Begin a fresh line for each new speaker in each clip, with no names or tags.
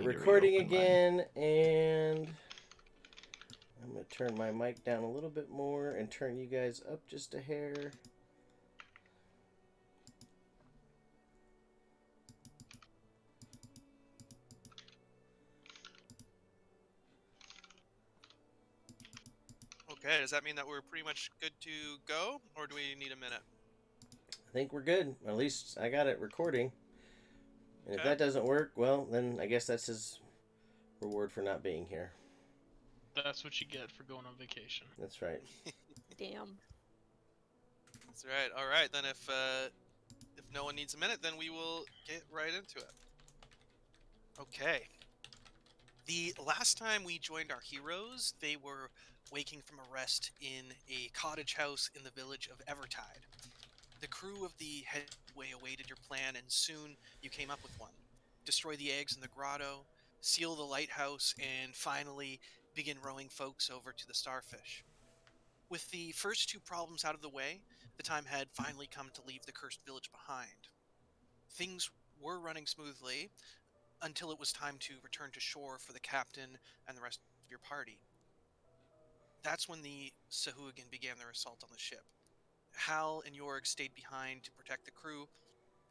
recording again, and I'm going to turn my mic down a little bit more and turn you guys up just a hair.
Okay, does that mean that we're pretty much good to go, or do we need a minute?
I think we're good. At least I got it recording. And if
Okay.
that doesn't work, well, then I guess that's his reward for not being here.
That's what you get for going on vacation.
That's right.
Damn.
That's right. All right, then if no one needs a minute, then we will get right into it. Okay. The last time we joined our heroes, they were waking from a rest in a cottage house in the village of Evertide. The crew of the headway awaited your plan, and soon you came up with one. Destroy the eggs in the grotto, seal the lighthouse, and finally begin rowing folks over to the Starfish. With the first two problems out of the way, the time had finally come to leave the cursed village behind. Things were running smoothly until it was time to return to shore for the captain and the rest of your party. That's when the Sahuagin began their assault on the ship. Hal and Jorg stayed behind to protect the crew,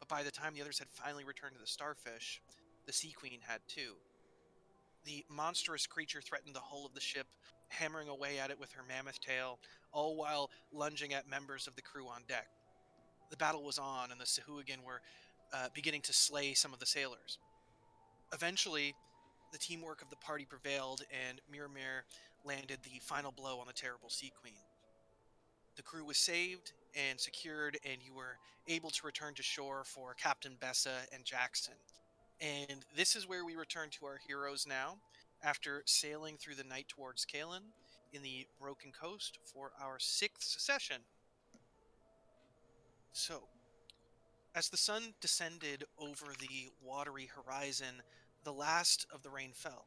but by the time the others had finally returned to the Starfish, the Sea Queen had too. The monstrous creature threatened the hull of the ship, hammering away at it with her mammoth tail, all while lunging at members of the crew on deck. The battle was on, and the Sahuagin were beginning to slay some of the sailors. Eventually, the teamwork of the party prevailed, and Miramir landed the final blow on the terrible Sea Queen. The crew was saved and secured, and you were able to return to shore for Captain Bessa and Jackson. And this is where we return to our heroes now, after sailing through the night towards Kalen in the Broken Coast for our 6th session. So, as the sun descended over the watery horizon, the last of the rain fell.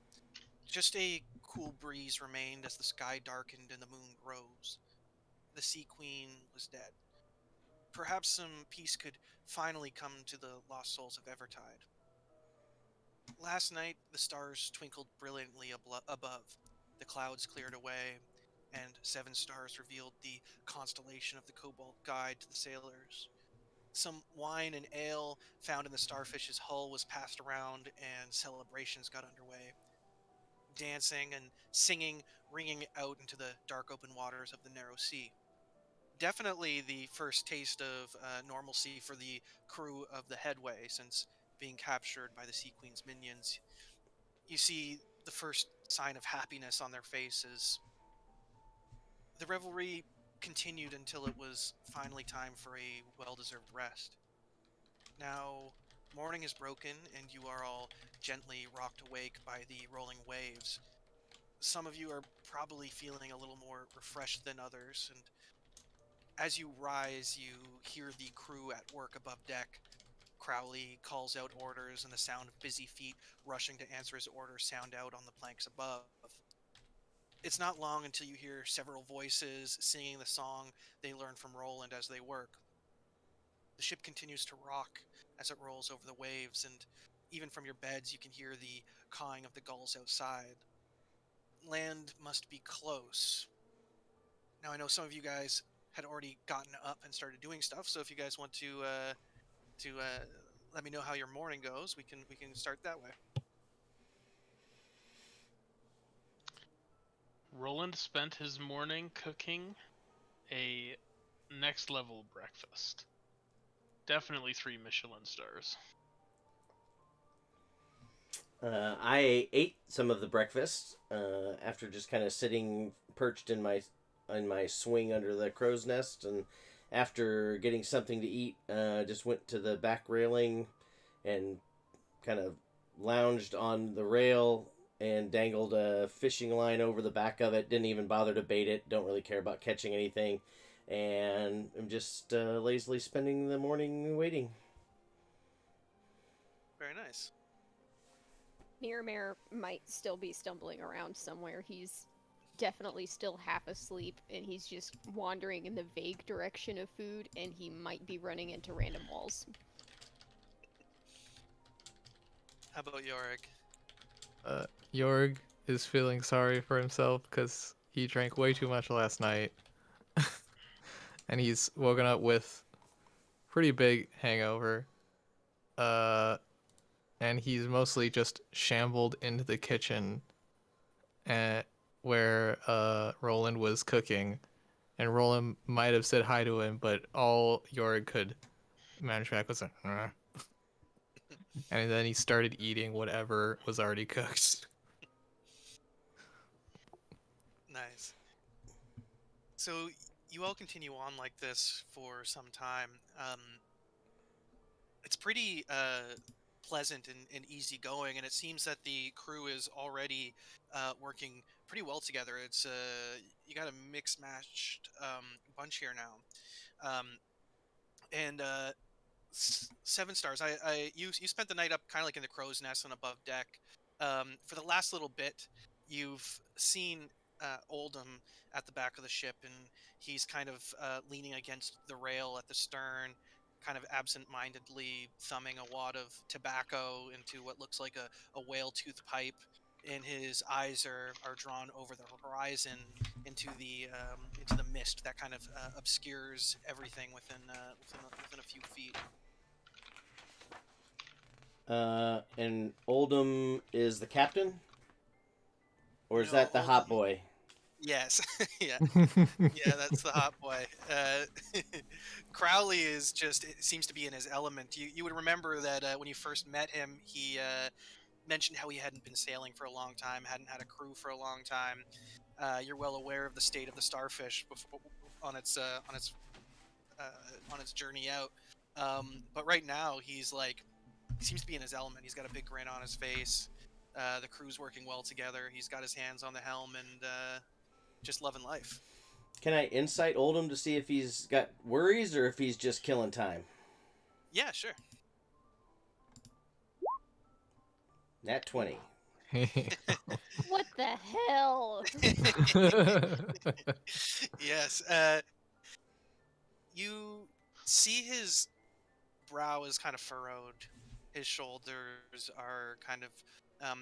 Just a cool breeze remained as the sky darkened and the moon rose. The Sea Queen was dead. Perhaps some peace could finally come to the lost souls of Evertide. Last night, the stars twinkled brilliantly above. The clouds cleared away, and 7 stars revealed the constellation of the Cobalt Guide to the sailors. Some wine and ale found in the Starfish's hull was passed around, and celebrations got underway. Dancing and singing ringing out into the dark open waters of the narrow sea. Definitely the first taste of normalcy for the crew of the Headway since being captured by the Sea Queen's minions. You see the first sign of happiness on their faces. The revelry continued until it was finally time for a well-deserved rest. Now, morning is broken, and you are all gently rocked awake by the rolling waves. Some of you are probably feeling a little more refreshed than others, and as you rise, you hear the crew at work above deck. Crowley calls out orders, and the sound of busy feet rushing to answer his orders sound out on the planks above. It's not long until you hear several voices singing the song they learned from Roland as they work. The ship continues to rock as it rolls over the waves, and even from your beds you can hear the cawing of the gulls outside. Land must be close. Now I know some of you guys had already gotten up and started doing stuff, so if you guys want to let me know how your morning goes, we can start that way.
Roland spent his morning cooking a next level breakfast. Definitely 3 Michelin stars.
I ate some of the breakfast after just kind of sitting perched in my swing under the crow's nest, and after getting something to eat, just went to the back railing and kind of lounged on the rail and dangled a fishing line over the back of it. Didn't even bother to bait it. Don't really care about catching anything, and I'm just lazily spending the morning waiting.
Very nice.
Miramir might still be stumbling around somewhere. He's definitely still half asleep, and he's just wandering in the vague direction of food, and he might be running into random walls.
How about Yorick?
Jorg is feeling sorry for himself because he drank way too much last night, and he's woken up with pretty big hangover. And he's mostly just shambled into the kitchen, where Roland was cooking, and Roland might have said hi to him, but all Jorg could manage back was a. And then he started eating whatever was already cooked.
Nice. So you all continue on like this for some time. It's pretty pleasant and easy going, and it seems that the crew is already working pretty well together. It's you got a mixed matched bunch here now, and 7 stars. You spent the night up kind of like in the crow's nest and above deck. For the last little bit, you've seen Oldham at the back of the ship, and he's kind of leaning against the rail at the stern, kind of absent-mindedly thumbing a wad of tobacco into what looks like a whale tooth pipe. And his eyes are drawn over the horizon into the mist that kind of obscures everything within a few feet.
And Oldham is the captain? Or is
No,
that the hot
Oldham-
boy?
Yes, yeah, yeah, that's the hot boy. Crowley is just it seems to be in his element. You would remember that when you first met him, he mentioned how he hadn't been sailing for a long time, hadn't had a crew for a long time. You're well aware of the state of the Starfish on its journey out. But right now, he seems to be in his element. He's got a big grin on his face. The crew's working well together. He's got his hands on the helm and just loving life.
Can I insight Oldham to see if he's got worries or if he's just killing time?
Yeah, sure.
Nat 20.
What the hell?
Yes. You see his brow is kind of furrowed. His shoulders are kind of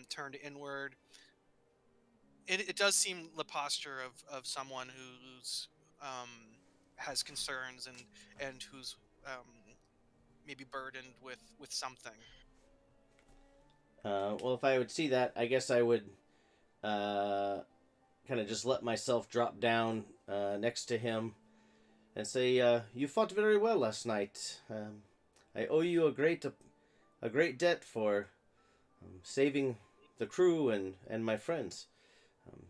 turned inward. It does seem the posture of someone who's has concerns and who's maybe burdened with something.
Well, if I would see that, I guess I would kind of just let myself drop down next to him and say, "You fought very well last night. I owe you a great debt for saving the crew and my friends.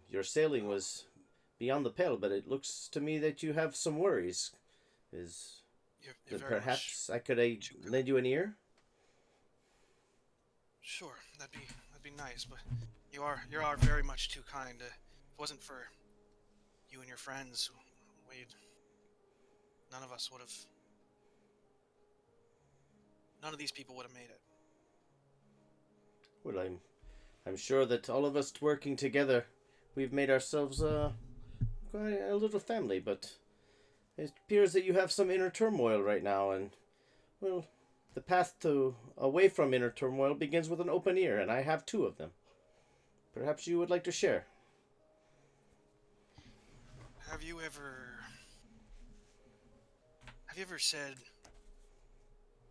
Your sailing was beyond the pale, but it looks to me that you have some worries.
You're very
Perhaps I could
too good.
lend you an ear?"
Sure, that'd be nice, but you are very much too kind. If it wasn't for you and your friends, none of us would have. None of these people would have made it.
Well, I'm sure that all of us working together, we've made ourselves quite a little family. But it appears that you have some inner turmoil right now, and well, the path away from inner turmoil begins with an open ear, and I have 2 of them. Perhaps you would like to share.
Have you ever said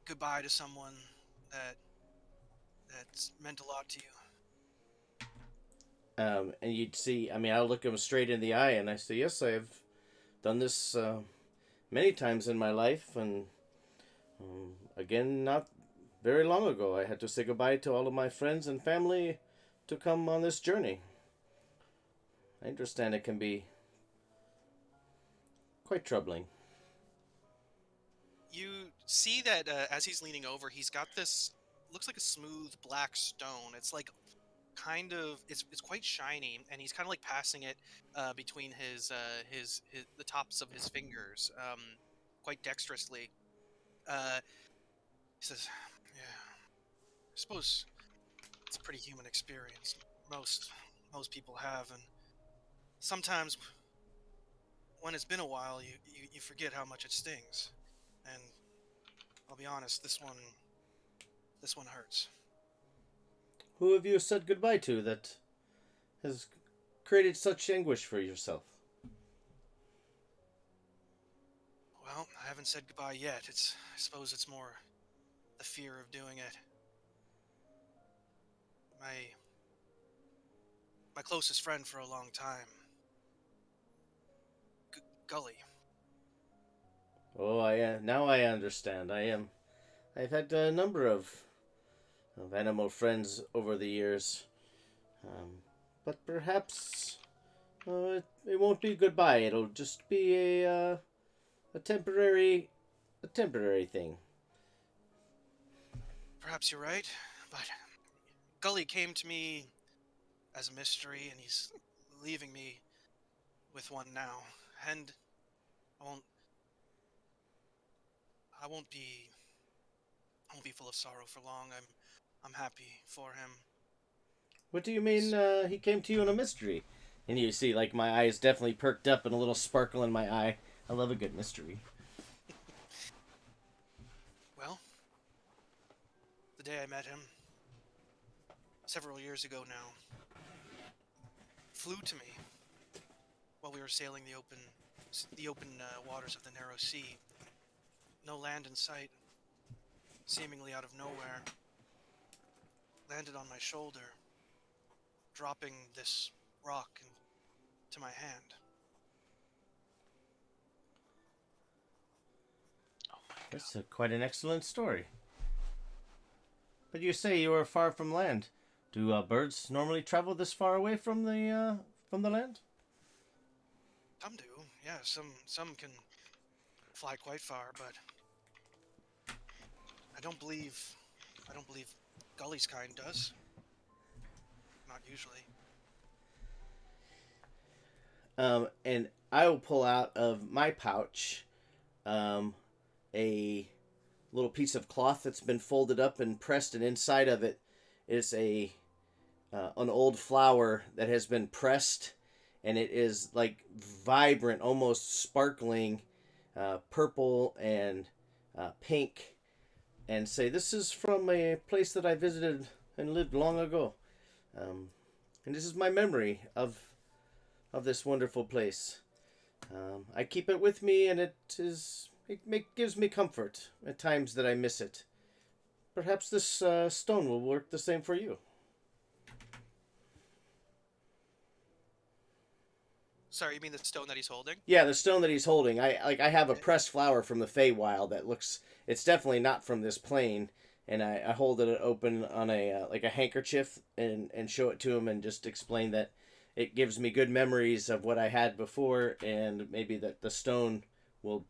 goodbye to someone that's meant a lot to you?
And you'd see, I mean, I'll look him straight in the eye, and I say, yes, I have done this many times in my life, and again, not very long ago, I had to say goodbye to all of my friends and family to come on this journey. I understand it can be quite troubling.
You see that as he's leaning over, he's got this looks like a smooth black stone. It's like kind of it's quite shiny, and he's kind of like passing it between his the tops of his fingers quite dexterously. He says, "Yeah, I suppose it's a pretty human experience. Most people have, and sometimes when it's been a while, you forget how much it stings. And I'll be honest, this one hurts."
who have you said goodbye to that has created such anguish for yourself?
Well, I haven't said goodbye yet. I suppose it's more the fear of doing it. My closest friend for a long time, Gully.
Oh, now I understand. I've had a number of animal friends over the years, but perhaps it won't be goodbye. It'll just be a temporary thing.
Perhaps you're right, but Gully came to me as a mystery, and he's leaving me with one now. And I won't. I won't be. I won't be full of sorrow for long. I'm happy for him.
What do you mean he came to you in a mystery? And you see, like, my eyes definitely perked up and a little sparkle in my eye. I love a good mystery.
Well, the day I met him, several years ago now, flew to me while we were sailing the open waters of the narrow sea. No land in sight, seemingly out of nowhere. Landed on my shoulder, dropping this rock into my hand.
Oh my god.
That's quite an excellent story. But you say you are far from land. Do birds normally travel this far away from the land?
Some do, yeah. Some can fly quite far, but I don't believe Gully's kind does. Not usually.
And I will pull out of my pouch a little piece of cloth that's been folded up and pressed, and inside of it is an old flower that has been pressed, and it is like vibrant, almost sparkling, purple and pink, and say this is from a place that I visited and lived long ago, and this is my memory of this wonderful place. I keep it with me, and it gives me comfort at times that I miss it. Perhaps this stone will work the same for you.
Sorry, you mean the stone that he's holding?
Yeah, the stone that he's holding. I have a pressed flower from the Feywild that looks. It's definitely not from this plane, and I hold it open on a like a handkerchief and show it to him and just explain that it gives me good memories of what I had before, and maybe that the stone will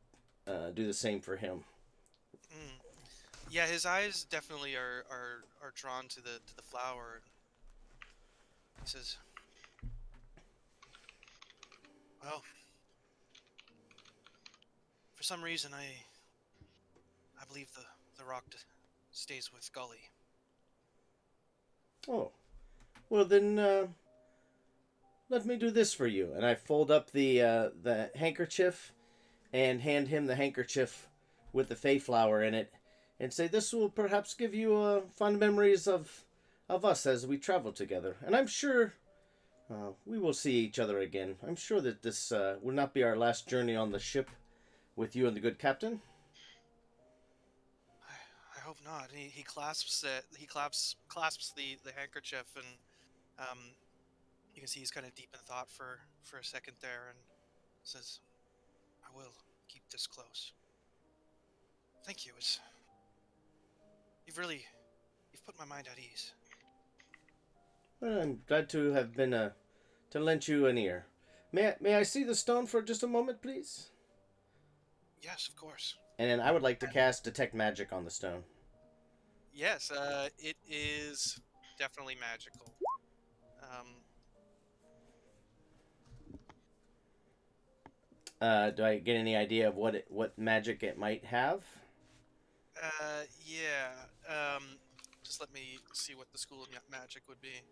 do the same for him.
Mm. Yeah, his eyes definitely are drawn to the flower. He says, "Well, for some reason I believe the rock stays with Gully."
Oh, well then, let me do this for you. And I fold up the handkerchief and hand him the handkerchief with the Feyflower in it, and say this will perhaps give you fond memories of us as we travel together. And I'm sure we will see each other again. I'm sure that this will not be our last journey on the ship with you and the good captain.
I hope not. He clasps it. He clasps the handkerchief, and you can see he's kind of deep in thought for a second there, and says, "I will keep this close. Thank you. You've put my mind at ease."
Well, I'm glad to have been to lend you an ear. May I see the stone for just a moment, please?
Yes, of course.
And then I would like to cast Detect Magic on the stone.
Yes, it is definitely magical.
Do I get any idea of what magic it might have?
Yeah. Just let me see what the school of magic would be.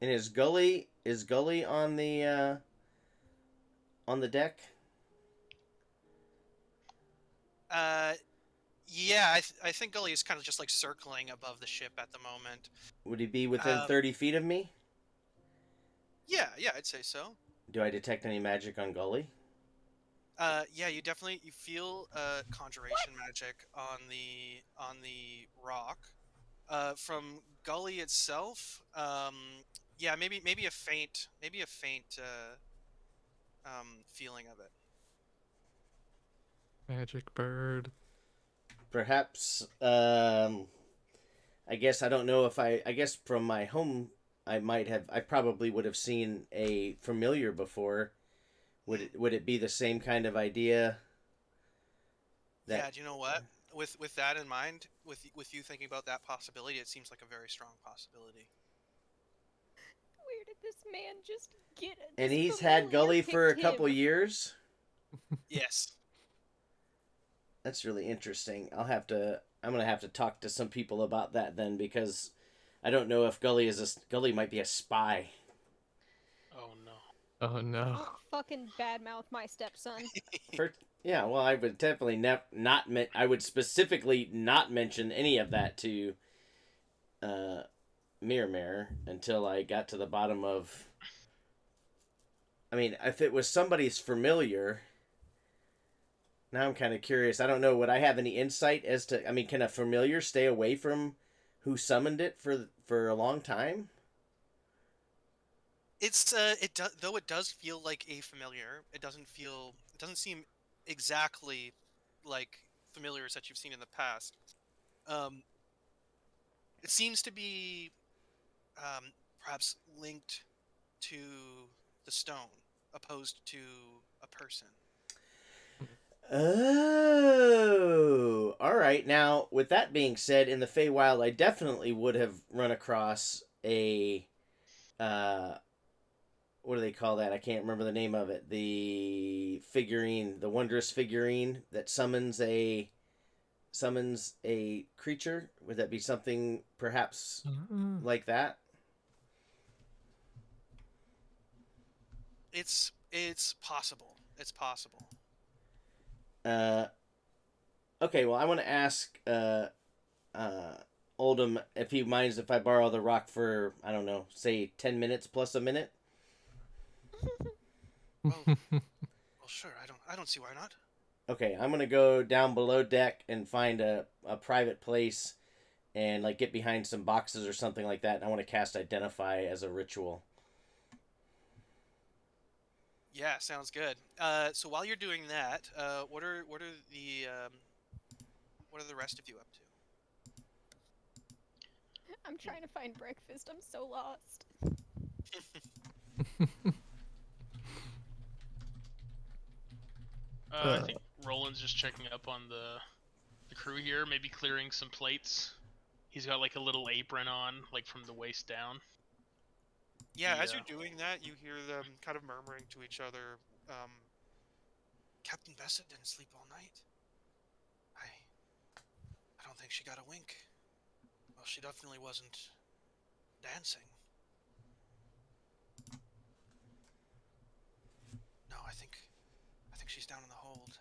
And is Gully on the deck?
Yeah, I think Gully is kind of just like circling above the ship at the moment.
Would he be within
Um,
30 feet of me?
yeah, I'd say so.
Do I detect any magic on Gully?
Yeah, you feel conjuration magic on the rock. From Gully itself, yeah, maybe a faint feeling of it.
Magic bird.
Perhaps, I guess I don't know if I guess from my home, I probably would have seen a familiar before. Would it be the same kind of idea
Yeah,
that,
do you know what? With that in mind, with you thinking about that possibility, it seems like a very strong possibility.
Where did this man just get
and
this
he's had
familiar
Gully for a
picked
couple
him?
years?
Yes.
That's really interesting. I'm gonna have to talk to some people about that then, because I don't know if Gully might be a spy.
Oh no.
Oh no.
Don't fucking badmouth my stepson.
For yeah, well, I would definitely not I would specifically not mention any of that to uh Mirror until I got to the bottom of. I mean, if it was somebody's familiar, now I'm kind of curious. I don't know. Would I have any insight as to? I mean, can a familiar stay away from who summoned it for a long time?
It's though it does feel like a familiar. It doesn't seem exactly like familiars that you've seen in the past. Um, it seems to be perhaps linked to the stone, opposed to a person.
Oh, all right. Now, with that being said, in the Feywild, I definitely would have run across a, uh, what do they call that? I can't remember the name of it. The figurine, the wondrous figurine that summons a creature. Would that be something perhaps like that?
It's possible. It's possible.
Uh, okay. Well, I want to ask uh, Oldham if he minds if I borrow the rock for, I don't know, say 10 minutes plus a minute.
Oh, well, sure. I don't see why not.
Okay, I'm gonna go down below deck and find a private place and like get behind some boxes or something like that. And I want to cast Identify as a ritual.
Yeah, sounds good. So while you're doing that, what are the rest of you up to?
I'm trying to find breakfast. I'm so lost.
I think Roland's just checking up on the crew here, maybe clearing some plates. He's got like a little apron on, like from the waist down.
Yeah, as
Yeah.
you're doing that, you hear them kind of murmuring to each other. Captain Bessett didn't sleep all night. I don't think she got a wink. Well, she definitely wasn't dancing. No, I think she's down in the hold.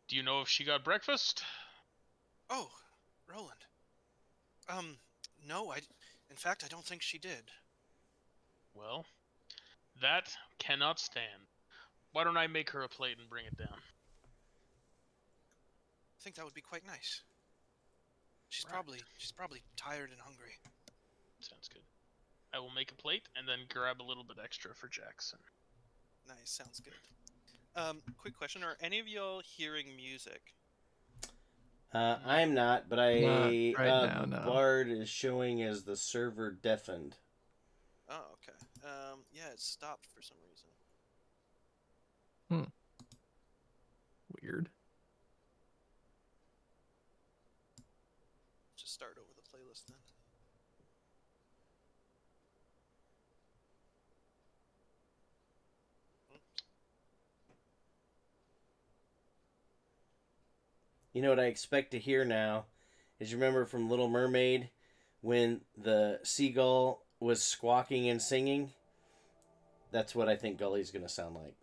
Do you know if she got breakfast?
Oh, Roland. No, in fact, I don't think she did.
Well, that cannot stand. Why don't I make her a plate and bring it down?
I think that would be quite nice. She's
Right.
probably tired and hungry.
Sounds good. I will make a plate and then grab a little bit extra for Jackson.
Nice, sounds good. Quick question: are any of y'all hearing music?
I'm not, but
Not right now, no.
Bard is showing as the server deafened.
Oh, okay. Yeah, it stopped for some reason.
Weird.
Just start over the playlist then.
You know what I expect to hear now is, you remember from Little Mermaid when the seagull was squawking and singing? That's what I think Gully's gonna sound like.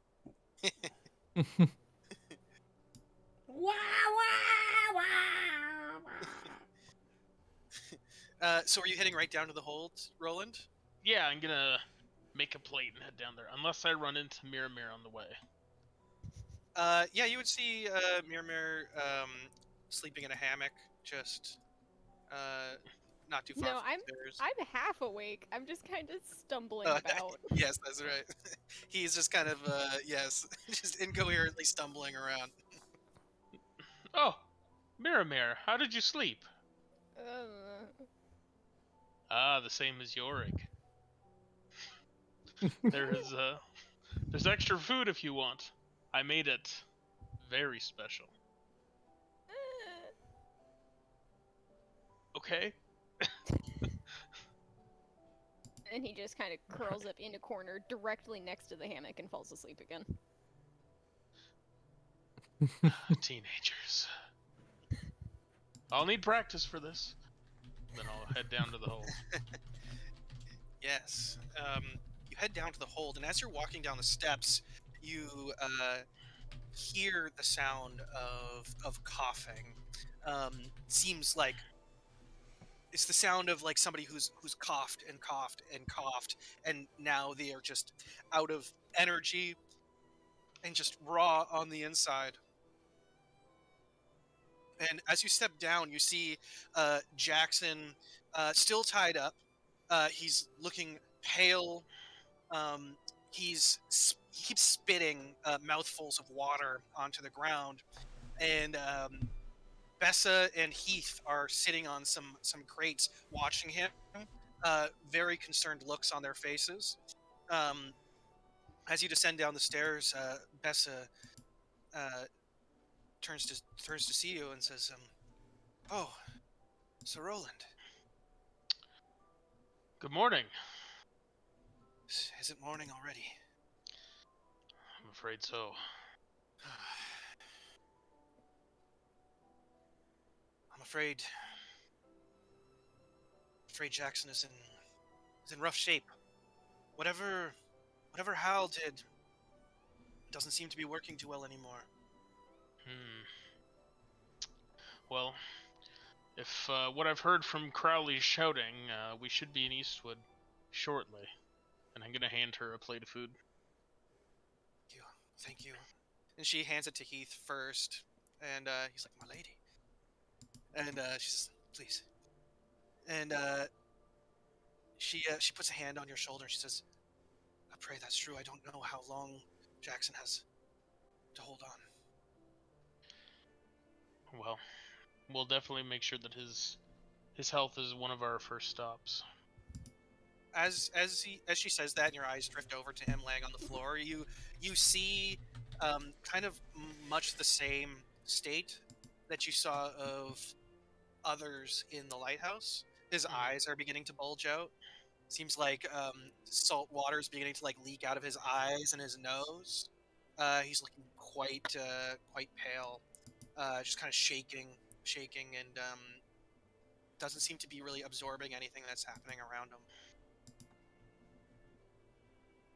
Wah, wah, wah, wah.
So are you heading right down to the hold, Roland?
Yeah, I'm gonna make a plate and head down there, unless I run into Miramir on the way.
Yeah, you would see Miramir sleeping in a hammock, just not too far
No,
from the stairs.
I'm half awake. I'm just kind of stumbling
Oh,
about.
yes, that's right. He's just kind of yes, just incoherently stumbling around.
Oh, Miramir, how did you sleep?
Uh,
Ah, the same as Yorick. There's extra food if you want. I made it very special. Okay?
and he just kind of curls up in a corner directly next to the hammock and falls asleep again.
Teenagers. I'll need practice for this. Then I'll head down to the hold.
Yes. You head down to the hold, and as you're walking down the steps, you hear the sound of coughing. Seems like it's the sound of like somebody who's coughed and coughed and coughed, and now they are just out of energy and just raw on the inside. And as you step down, you see Jackson still tied up. He's looking pale. He keeps spitting mouthfuls of water onto the ground, and Bessa and Heath are sitting on some crates watching him. Very concerned looks on their faces. As you descend down the stairs, Bessa turns to see you and says, "Oh, Sir Roland,
Good morning.
is it morning already?"
I'm afraid so.
I'm afraid Jackson is in rough shape. Whatever Hal did doesn't seem to be working too well anymore.
Well, if what I've heard from Crowley's shouting, we should be in Eastwood shortly. And I'm gonna hand her a plate of food.
Thank you. And she hands it to Heath first, and he's like, "My lady," and she says, "Please." And she puts a hand on your shoulder and she says, "I pray that's true. I don't know how long Jackson has to hold on."
Well, we'll definitely make sure that his health is one of our first stops.
As she says that, and your eyes drift over to him laying on the floor, you see kind of much the same state that you saw of others in the lighthouse. His eyes are beginning to bulge out. Seems like salt water is beginning to like leak out of his eyes and his nose. He's looking quite pale, just kind of shaking, and doesn't seem to be really absorbing anything that's happening around him.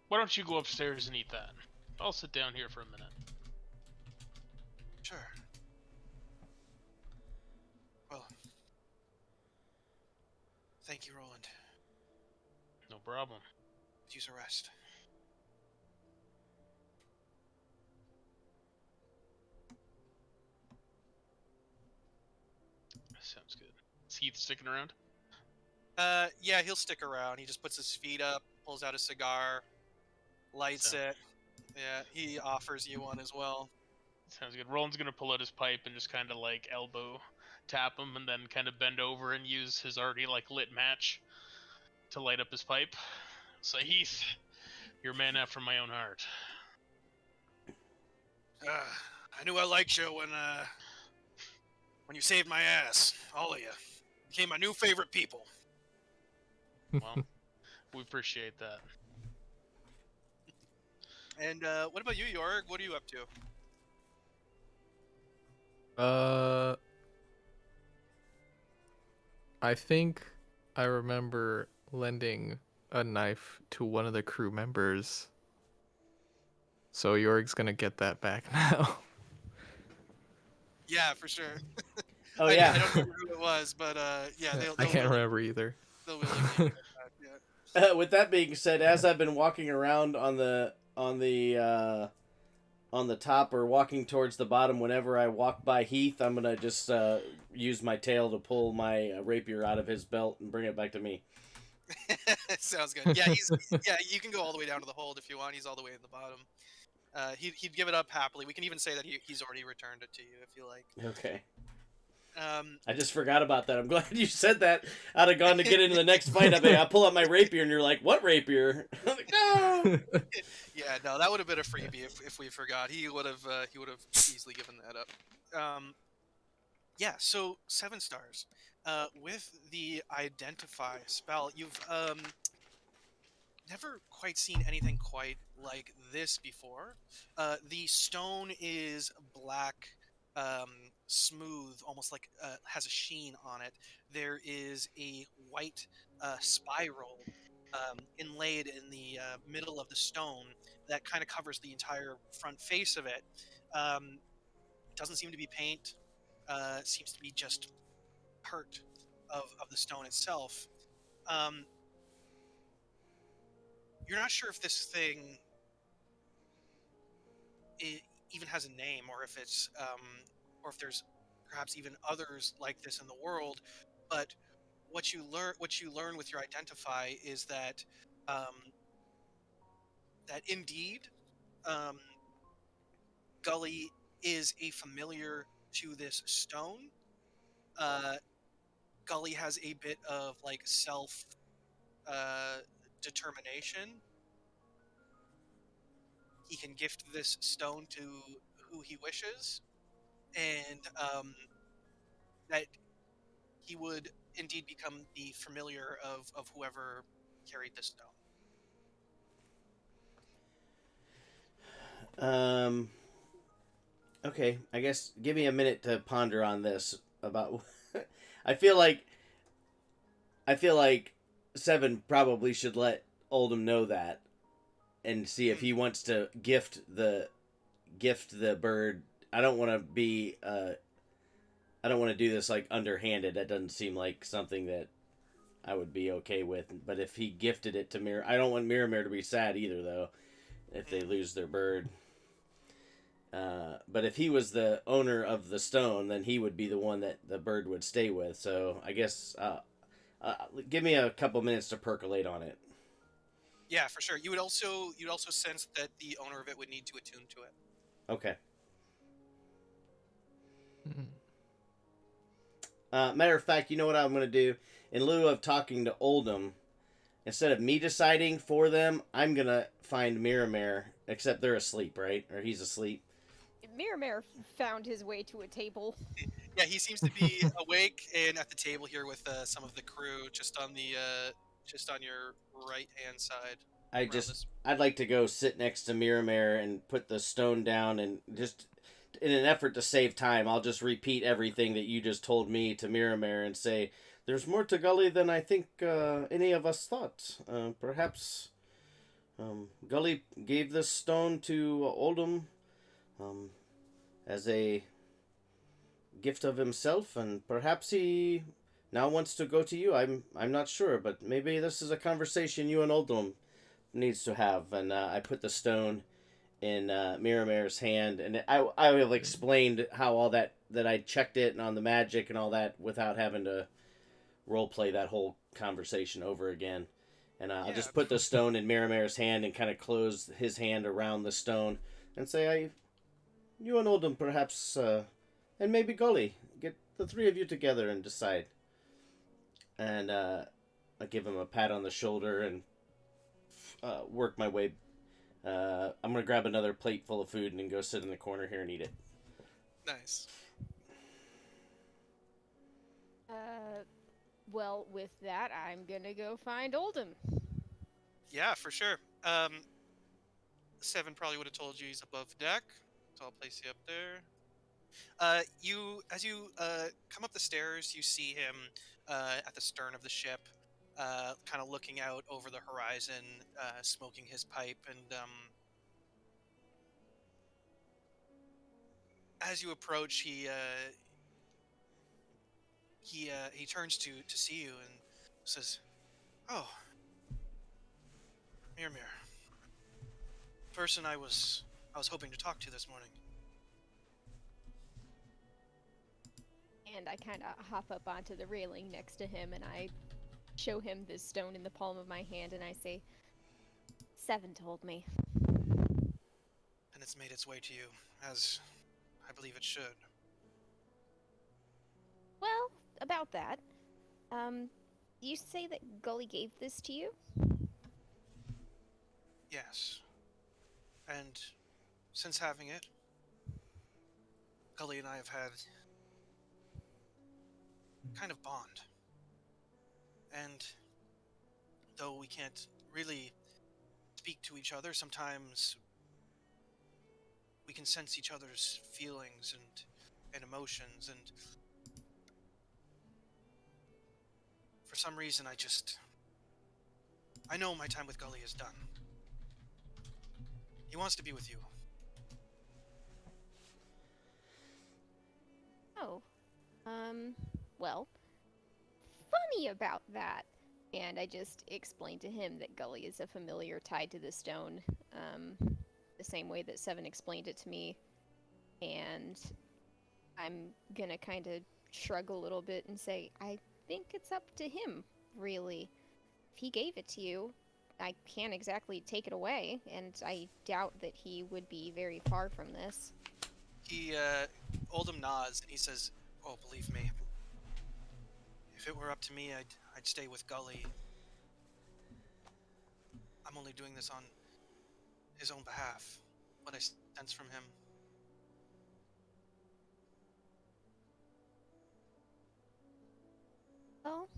Why don't you go upstairs and eat that? I'll sit down here for a minute.
Sure. Well, thank you, Roland.
No problem.
Use a rest.
Sounds good. Is Heath sticking around?
Yeah, he'll stick around. He just puts his feet up, pulls out a cigar, lights it. Yeah, he offers you one as well.
Sounds good. Roland's gonna pull out his pipe and just kind of like elbow tap him, and then kind of bend over and use his already like lit match to light up his pipe. So Heath, you're a man after my own heart.
I knew I liked you when you saved my ass. All of you became my new favorite people.
Well, we appreciate that.
And what about you, York? What are you up to?
I think I remember lending a knife to one of the crew members So Yorg's gonna get that back now.
Yeah, for sure.
Oh
I
yeah.
don't remember who it was, but yeah,
I can't remember either.
they'll really give you that back. Yeah.
With that being said, as I've been walking around on the top or walking towards the bottom, whenever I walk by Heath, I'm gonna just use my tail to pull my rapier out of his belt and bring it back to me.
Sounds good. Yeah, you can go all the way down to the hold if you want. He's all the way at the bottom. He'd give it up happily. We can even say that he's already returned it to you if you like.
Okay.
Um,
I just forgot about that. I'm glad you said that. I'd have gone to get into the next fight. I pull out my rapier, and you're like, "What rapier?" I'm like, "No."
yeah, no, that would have been a freebie if we forgot. He would have easily given that up. Yeah, so 7 stars. With the identify spell, you've never quite seen anything quite like this before. The stone is black, smooth, almost like has a sheen on it. There is a white spiral inlaid in the middle of the stone that kind of covers the entire front face of it. Um, doesn't seem to be paint. Seems to be just part of the stone itself. Um, you're not sure if this thing even has a name, or if there's perhaps even others like this in the world. But what you learn with your identify is that that indeed um, Gully is a familiar to this stone. Uh, Gully has a bit of like self determination. He can gift this stone to who he wishes, and that he would indeed become the familiar of whoever carried this stone.
Okay. I guess give me a minute to ponder on this. About. I feel like. Seven probably should let Oldham know that, and see if he wants to gift the bird. I don't want to be. I don't want to do this like underhanded. That doesn't seem like something that I would be okay with. But if he gifted it to Mir, I don't want Miramir to be sad either, though, if they lose their bird. But if he was the owner of the stone, then he would be the one that the bird would stay with. So I guess give me a couple minutes to percolate on it.
Yeah, for sure. You'd also sense that the owner of it would need to attune to it.
Okay.
Mhm.
Matter of fact, you know what I'm going to do? In lieu of talking to Oldham, instead of me deciding for them, I'm going to find Miramir, except they're asleep, right? Or he's asleep.
Miramir found his way to a table.
Yeah, he seems to be awake and at the table here with some of the crew, just on your right hand side.
I'd like to go sit next to Miramir and put the stone down, and just in an effort to save time, I'll just repeat everything that you just told me to Miramir and say, "There's more to Gully than I think any of us thought. Perhaps Gully gave this stone to Oldham as a gift of himself, and perhaps he now wants to go to you. I'm not sure, but maybe this is a conversation you and Oldham needs to have." And I put the stone in Miramir's hand, and I have explained how all that I checked it and on the magic and all that without having to role play that whole conversation over again. And I'll just put the stone in Miramir's hand and kind of close his hand around the stone and say, "You and Oldham perhaps, and maybe Gully, get the 3 of you together and decide." And I give him a pat on the shoulder and work my way. I'm gonna grab another plate full of food and then go sit in the corner here and eat it.
Nice.
Well, with that, I'm gonna go find Oldham.
Yeah, for sure. 7 probably would have told you he's above deck, so I'll place you up there. As you come up the stairs, you see him at the stern of the ship, kind of looking out over the horizon, smoking his pipe, and as you approach, he turns to see you and says, "Oh, Mir, person I was hoping to talk to this morning."
And I kind of hop up onto the railing next to him and I show him this stone in the palm of my hand and I say, Seven told me.
And it's made its way to you, as I believe it should.
Well, about that, you say that Gully gave this to you?
Yes. And since having it, Gully and I have had kind of bond. And though we can't really speak to each other, sometimes we can sense each other's feelings and emotions, and for some reason I know my time with Gully is done. He wants to be with you.
Oh. Well, funny about that. And I just explained to him that Gully is a familiar tied to the stone, the same way that Seven explained it to me. And I'm gonna kind of shrug a little bit and say, I think it's up to him, really. If he gave it to you, I can't exactly take it away, and I doubt that he would be very far from this.
Oldham nods and he says, "Oh, believe me, if it were up to me, I'd stay with Gully. I'm only doing this on his own behalf. What I sense from him."
Well,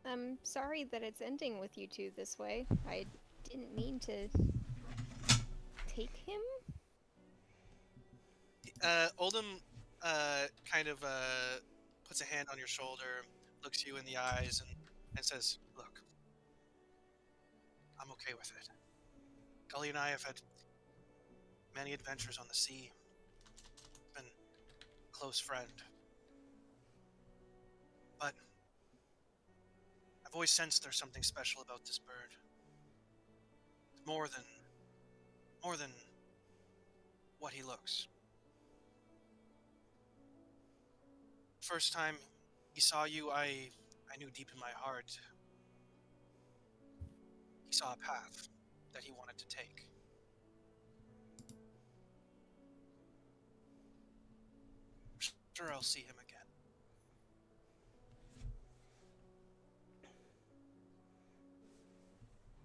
I'm sorry that it's ending with you two this way. I didn't mean to take him.
Oldham kind of puts a hand on your shoulder, looks you in the eyes, and says, "Look, I'm okay with it. Gully and I have had many adventures on the sea. Been a close friend. But I've always sensed there's something special about this bird. More than what he looks. First time he saw you, I knew deep in my heart he saw a path that he wanted to take. Sure, I'll see him again."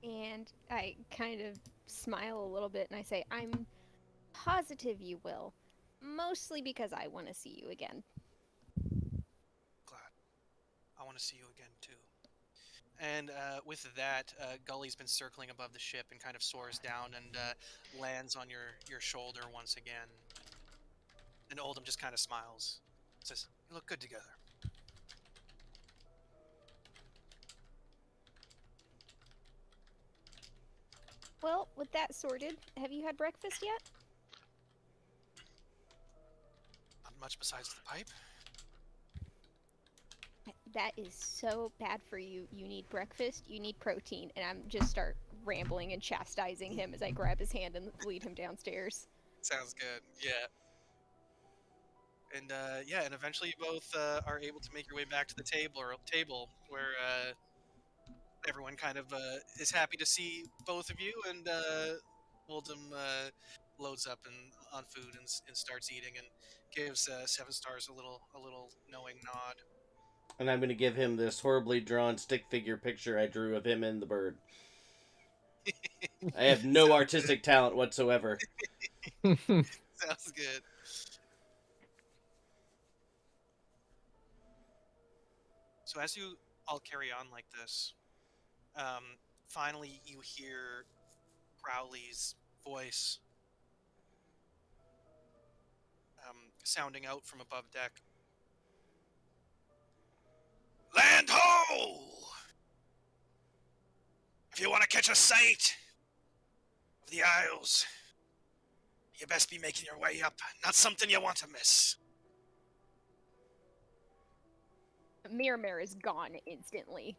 And I kind of smile a little bit and I say, I'm positive you will. Mostly because I want to see you again.
Glad. I want to see you again too. And with that, Gully's been circling above the ship and kind of soars down and lands on your shoulder once again. And Oldham just kind of smiles. Says, "You look good together."
Well, with that sorted, have you had breakfast yet?
Not much besides the pipe.
That is so bad for you. You need breakfast, you need protein, and I'm just start rambling and chastising him as I grab his hand and lead him downstairs.
Sounds good. Yeah. And and eventually you both are able to make your way back to the table where everyone kind of is happy to see both of you, and Oldham loads up on food and starts eating and gives Seven Stars a little knowing nod.
And I'm going to give him this horribly drawn stick figure picture I drew of him and the bird. I have no artistic talent whatsoever.
Sounds good. So as you all carry on like this, finally you hear Crowley's voice sounding out from above deck. "Land ho! If you want to catch a sight of the Isles, You best be making your way up. Not something you want to miss.
Miramir is gone instantly.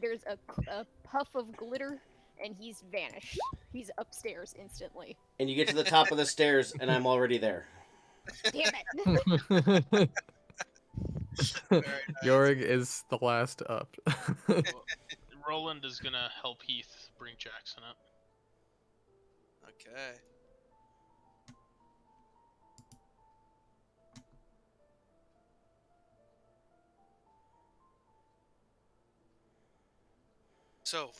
There's a puff of glitter, and he's vanished. He's upstairs instantly.
And you get to the top of the stairs, and I'm already there.
Damn it!
Very nice.
Yorig is the last up.
Roland is gonna help Heath bring Jackson up.
Okay. So,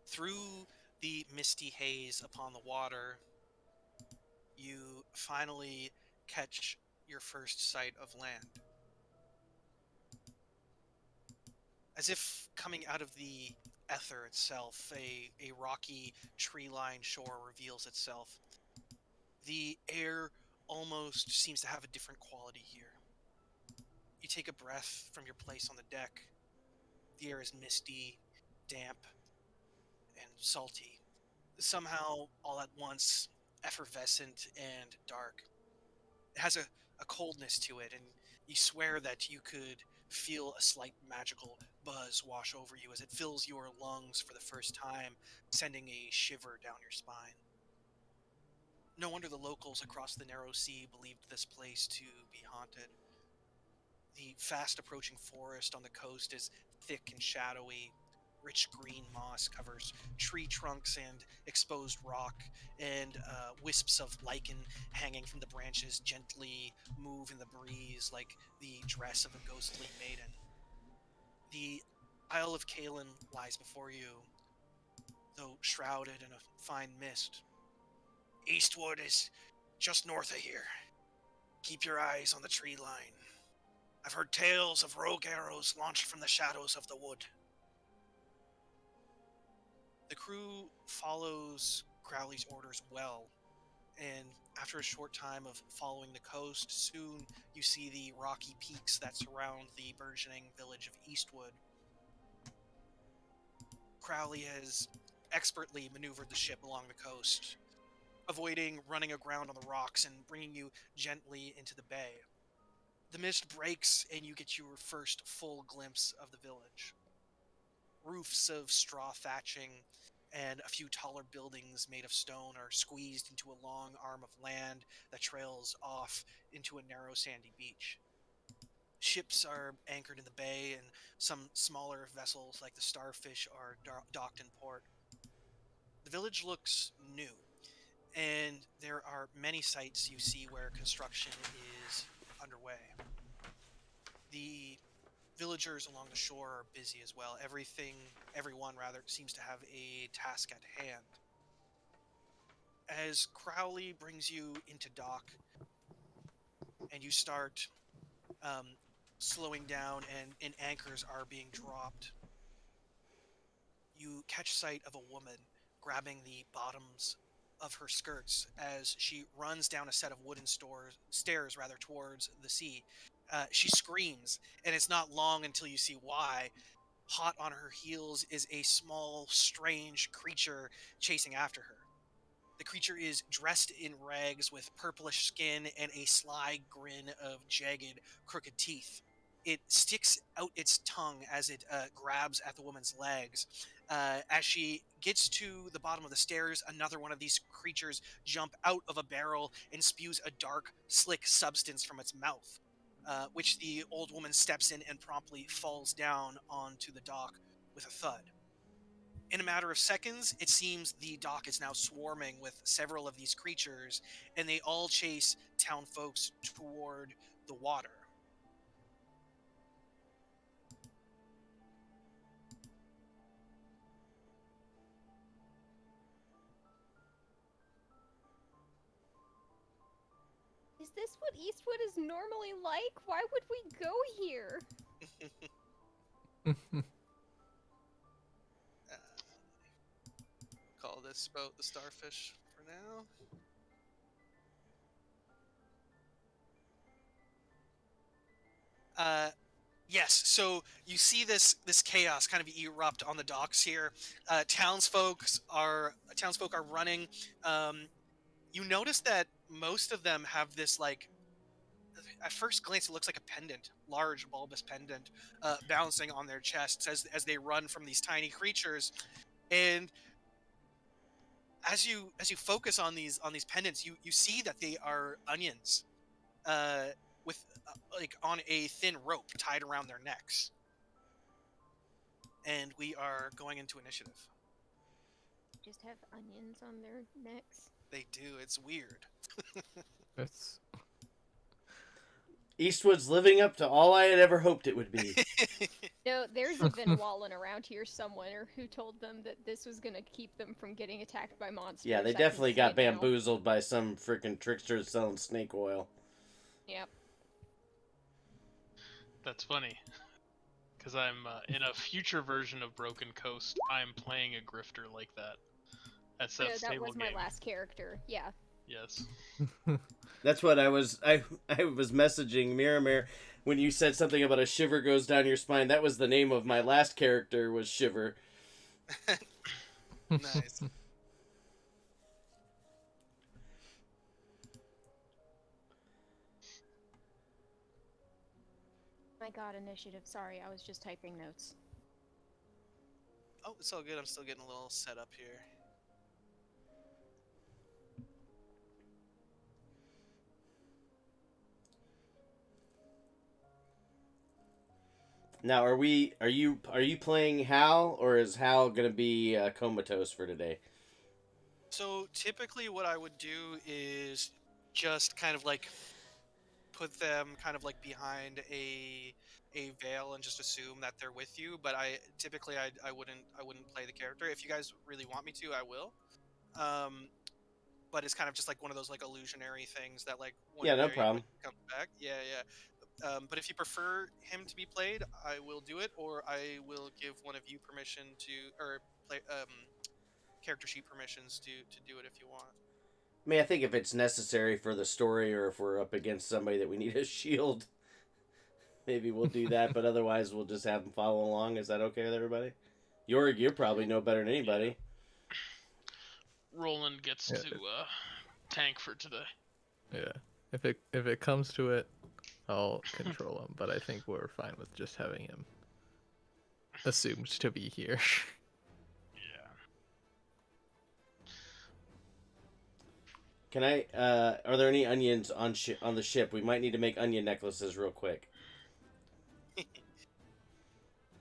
through the misty haze upon the water, you finally catch your first sight of land. As if coming out of the ether itself, a rocky, tree-lined shore reveals itself. The air almost seems to have a different quality here. You take a breath from your place on the deck. The air is misty, damp, and salty. Somehow, all at once, effervescent and dark. It has a coldness to it, and you swear that you could feel a slight magical buzz wash over you as it fills your lungs for the first time, sending a shiver down your spine. No wonder the locals across the narrow sea believed this place to be haunted. The fast approaching forest on the coast is thick and shadowy. Rich green moss covers tree trunks and exposed rock, and wisps of lichen hanging from the branches gently move in the breeze like the dress of a ghostly maiden. The Isle of Kalen lies before you, though shrouded in a fine mist. Eastwood is just north of here. Keep your eyes on the tree line. I've heard tales of rogue arrows launched from the shadows of the wood. The crew follows Crowley's orders well, and after a short time of following the coast, soon you see the rocky peaks that surround the burgeoning village of Eastwood. Crowley has expertly maneuvered the ship along the coast, avoiding running aground on the rocks and bringing you gently into the bay. The mist breaks and you get your first full glimpse of the village. Roofs of straw thatching and a few taller buildings made of stone are squeezed into a long arm of land that trails off into a narrow sandy beach. Ships are anchored in the bay, and some smaller vessels like the Starfish are docked in port. The village looks new, and there are many sites you see where construction is underway. The villagers along the shore are busy as well. Everyone seems to have a task at hand. As Crowley brings you into dock, and you start slowing down and anchors are being dropped, you catch sight of a woman grabbing the bottoms of her skirts as she runs down a set of wooden stairs towards the sea. She screams, and it's not long until you see why. Hot on her heels is a small, strange creature chasing after her. The creature is dressed in rags with purplish skin and a sly grin of jagged, crooked teeth. It sticks out its tongue as it grabs at the woman's legs. As she gets to the bottom of the stairs, another one of these creatures jump out of a barrel and spews a dark, slick substance from its mouth, which the old woman steps in and promptly falls down onto the dock with a thud. In a matter of seconds, it seems the dock is now swarming with several of these creatures, and they all chase town folks toward the water.
Is this what Eastwood is normally like? Why would we go here?
Call this boat the Starfish for now. Yes, so you see this chaos kind of erupt on the docks here. Townsfolk are running. You notice that most of them have this like. At first glance, it looks like a pendant, large bulbous pendant, bouncing on their chests as they run from these tiny creatures, and as you focus on these pendants, you see that they are onions, with like on a thin rope tied around their necks. And we are going into initiative.
Just have onions on their necks.
They do. It's weird.
It's
Eastwood's living up to all I had ever hoped it would be.
No, there's a Van Wallen around here somewhere who told them that this was gonna keep them from getting attacked by monsters.
Yeah,
I
they
can
definitely
see
got
it now.
bamboozled by some freaking trickster selling snake oil.
Yep.
That's funny. Because I'm in a future version of Broken Coast. I'm playing a grifter like that. That's
No,
that
that
stable
was my
game.
last character. Yeah.
Yes.
That's what I was messaging Miramir when you said something about a shiver goes down your spine. That was the name of my last character, was Shiver.
Nice.
My god, initiative. Sorry, I was just typing notes.
Oh, it's all good. I'm still getting a little set up here.
Now, are you playing Hal, or is Hal gonna be comatose for today?
So typically what I would do is just kind of like put them kind of like behind a veil and just assume that they're with you, but I wouldn't play the character. If you guys really want me to, I will. But it's kind of just like one of those like illusionary things that like when
Yeah, no
you're there,
problem.
when you come back. Yeah, yeah. But if you prefer him to be played, I will do it, or I will give one of you permission to, or play character sheet permissions to do it if you want.
I mean, I think if it's necessary for the story, or if we're up against somebody that we need a shield, maybe we'll do that. But otherwise, we'll just have them follow along. Is that okay with everybody? You probably know better than anybody.
Roland gets
Yeah.
to tank for today.
yeah. If it comes to it, I'll control him. But I think we're fine with just having him assumed to be here.
Yeah.
Can I? Are there any onions on the ship? We might need to make onion necklaces real quick.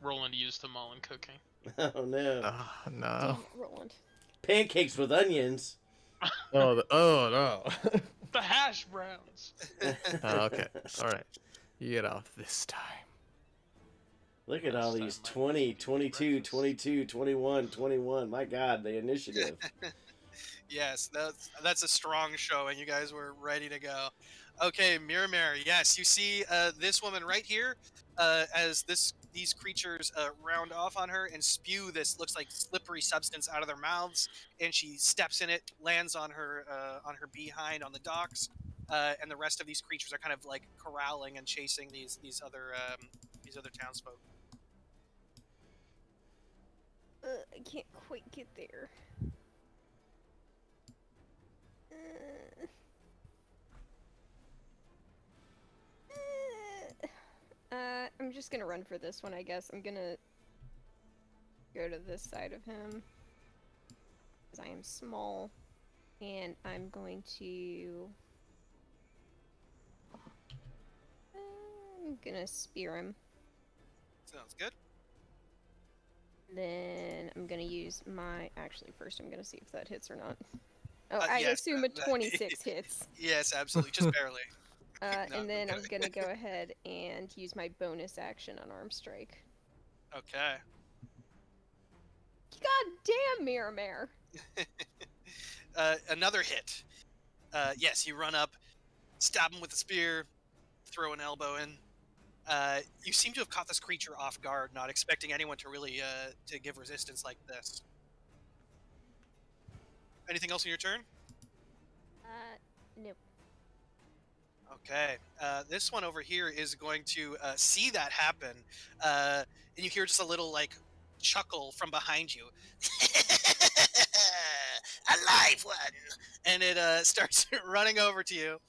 Roland used them all in cooking.
Oh no!
Oh
Damn
no!
it, Roland.
Pancakes with onions.
Oh no!
The hash browns!
Okay, all right. You get off this time.
Look at all
Last
these
time I
20,
was
22,
breakfast.
22, 21, 21. My God, the initiative.
Yes, that's a strong showing. You guys were ready to go. Okay, Miramir. Yes, you see this woman right here. As these creatures round off on her and spew this looks like slippery substance out of their mouths, and she steps in it, lands on her behind on the docks, and the rest of these creatures are kind of like corralling and chasing these other townsfolk.
I can't quite get there. I'm just gonna run for this one, I guess. I'm gonna go to this side of him. Because I am small. And I'm going to... I'm gonna spear him.
Sounds good.
Then I'm gonna use my... Actually, first I'm gonna see if that hits or not. Oh,
Uh,
I
yes,
assume
that-
a 26 hits.
Yes, absolutely, just barely. No,
And then I'm
okay.
gonna go ahead and use my bonus action on Arm Strike.
Okay.
God damn, Miramir!
Another hit. Yes, you run up, stab him with a spear, throw an elbow in. You seem to have caught this creature off guard, not expecting anyone to really to give resistance like this. Anything else in your turn?
Nope.
Okay. This one over here is going to see that happen, and you hear just a little like chuckle from behind you. A live one. and it starts running over to you.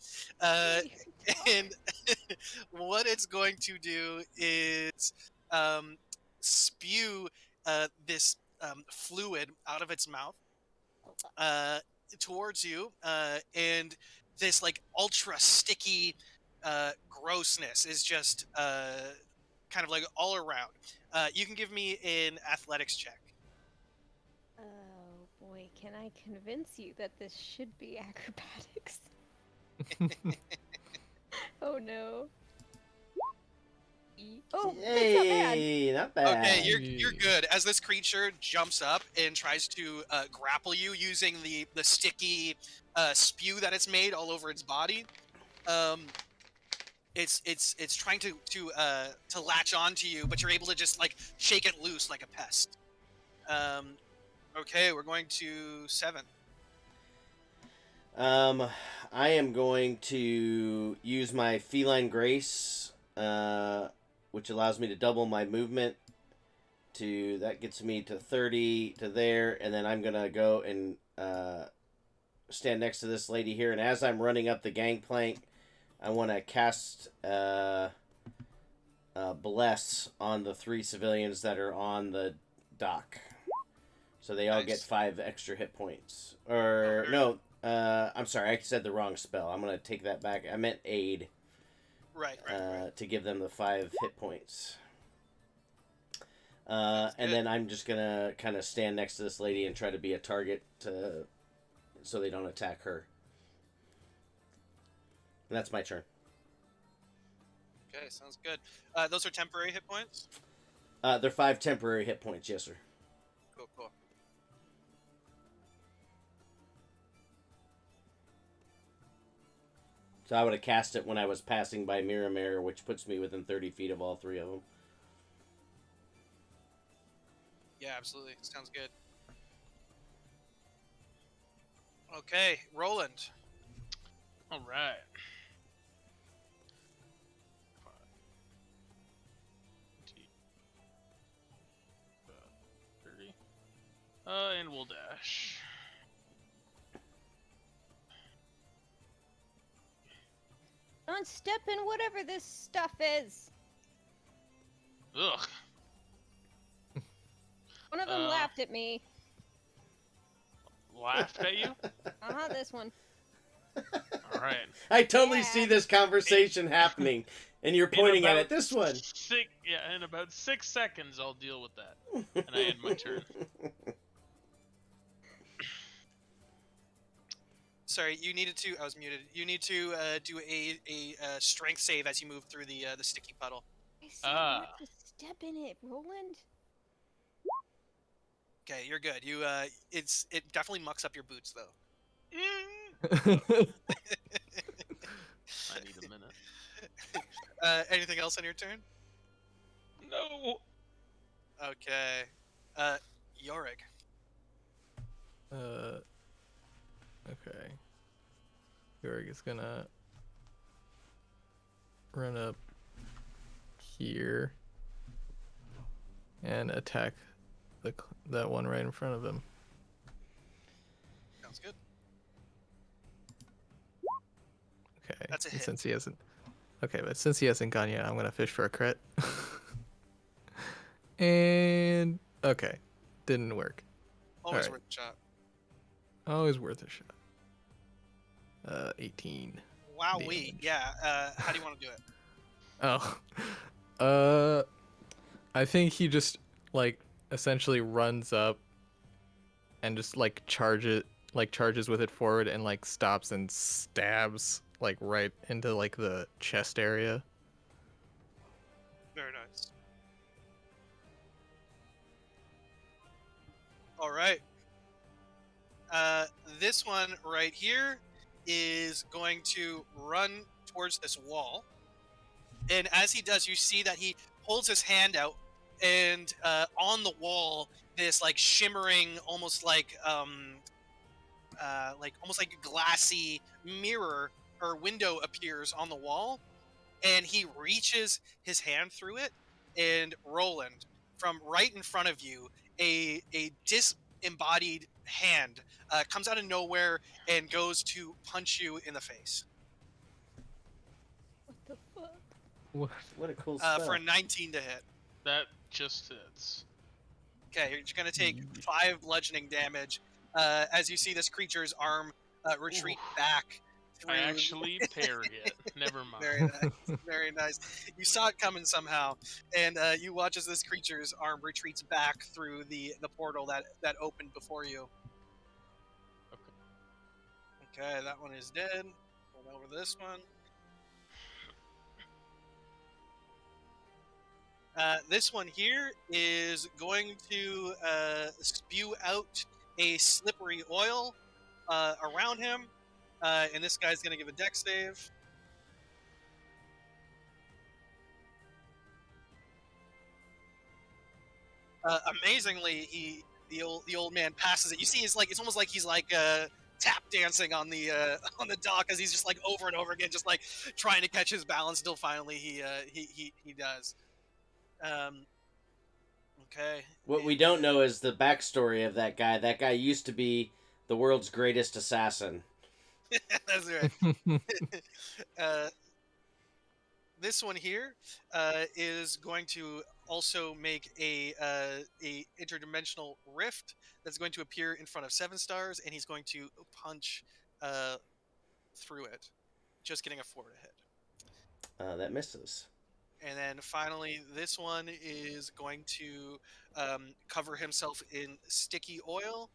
And what it's going to do is spew this fluid out of its mouth uh, towards you, and this like ultra sticky grossness is just kind of like all around. You can give me an athletics check.
Oh boy, can I convince you that this should be acrobatics? Oh no. Oh, that's not bad.
Yay, not bad.
Okay, you're good. As this creature jumps up and tries to grapple you using the sticky spew that it's made all over its body, it's trying to latch onto you, but you're able to just like shake it loose like a pest. Okay, we're going to 7.
I am going to use my feline grace, which allows me to double my movement. That gets me to 30 to there, and then I'm gonna go and stand next to this lady here. And as I'm running up the gangplank, I want to cast bless on the 3 civilians that are on the dock, so they all get 5 extra hit points. Or no. I'm sorry, I said the wrong spell. I'm gonna take that back. I meant aid.
Right.
To give them the 5 hit points. And then I'm just gonna kind of stand next to this lady and try to be a target so they don't attack her. And that's my turn.
Okay, sounds good. Those are temporary hit points?
They're 5 temporary hit points, yes, sir.
Cool.
So I would have cast it when I was passing by Miramare, which puts me within 30 feet of all 3 of them.
Yeah, absolutely. Sounds good. Okay, Roland.
All right. 30. And we'll dash.
Don't step in whatever this stuff is.
Ugh.
One of them laughed at me.
Laughed at you?
This one.
All right.
I totally see this conversation happening, and you're pointing at it. This one.
In about 6 seconds, I'll deal with that, and I end my turn.
Sorry, you needed to. I was muted. You need to do a strength save as you move through the sticky puddle.
I said not to step in it, Roland.
Okay, you're good. It definitely mucks up your boots though.
I need a minute.
Anything else on your turn?
No.
Okay. Yorick.
Okay. Yorick is gonna run up here and attack that one right in front of him.
Sounds good.
Okay.
That's a hit.
Since he hasn't gone yet, I'm gonna fish for a crit. And okay, didn't work.
Always
Alright.
worth a shot.
Always worth a shot. 18.
Wowee.
Damage.
Yeah. How do you want to do it?
Oh. I think he just like essentially runs up and just like charges with it forward and like stops and stabs like right into like the chest area.
Very nice. All right. This one right here is going to run towards this wall. And as he does, you see that he holds his hand out, and on the wall, this like shimmering, almost like almost like a glassy mirror or window appears on the wall, and he reaches his hand through it, and Roland, from right in front of you, a embodied hand comes out of nowhere and goes to punch you in the face
What the fuck?
What?
What a cool spell.
for a 19 to hit.
That just hits.
Okay, you're going to take 5 bludgeoning damage as you see this creature's arm retreat
Oof.
back.
I
through-
actually parry it. Never mind.
Very nice, very nice. You saw it coming somehow, and you watch as this creature's arm retreats back through the portal that opened before you. Okay, that one is dead. Going over this one. This one here is going to spew out a slippery oil around him, and this guy's going to give a dex save. Amazingly, the old man passes it. You see, it's almost like he's like tap dancing on the dock as he's just like over and over again, just like trying to catch his balance until finally he does. Okay.
What we don't know is the backstory of that guy. That guy used to be the world's greatest assassin.
That's right. This one here is going to also make a interdimensional rift that's going to appear in front of 7 stars, and he's going to punch through it, just getting a 4 to hit.
That misses.
And then finally, this one is going to cover himself in sticky oil,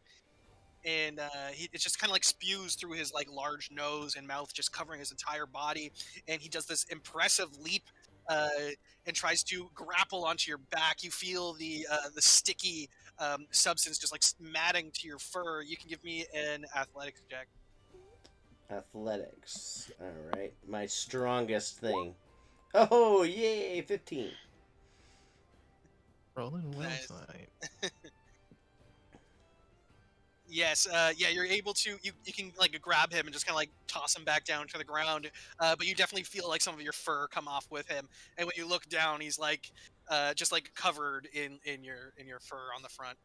and it just kind of like spews through his like large nose and mouth, just covering his entire body. And he does this impressive leap and tries to grapple onto your back. You feel the sticky substance just like matting to your fur. You can give me an athletics check.
Athletics. All right. My strongest thing. Oh, yay! 15.
Rolling well
Nice.
tonight.
Yes, yeah, you're able to, you can like grab him and just kind of like toss him back down to the ground, but you definitely feel like some of your fur come off with him, and when you look down, he's like, just like covered in your fur on the front.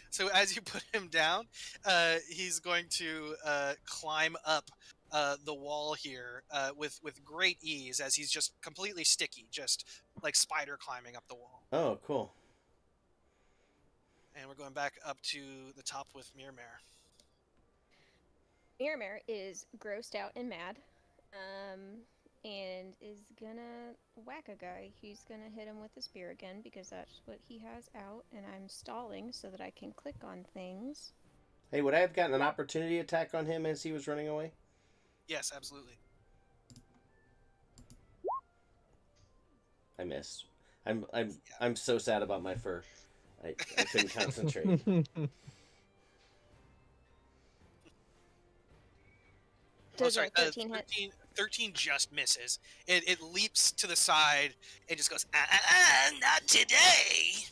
So as you put him down, he's going to climb up the wall here with great ease, as he's just completely sticky, just like spider climbing up the wall.
Oh, cool.
And we're going back up to the top with Mirmare.
Mirmare is grossed out and mad, and is gonna whack a guy. He's gonna hit him with the spear again because that's what he has out, and I'm stalling so that I can click on things.
Hey, would I have gotten an opportunity attack on him as he was running away?
Yes, absolutely.
I missed. I'm so sad about my fur. I couldn't concentrate.
Does
sorry,
a 13 hit?
13 just misses. It leaps to the side and just goes, not today.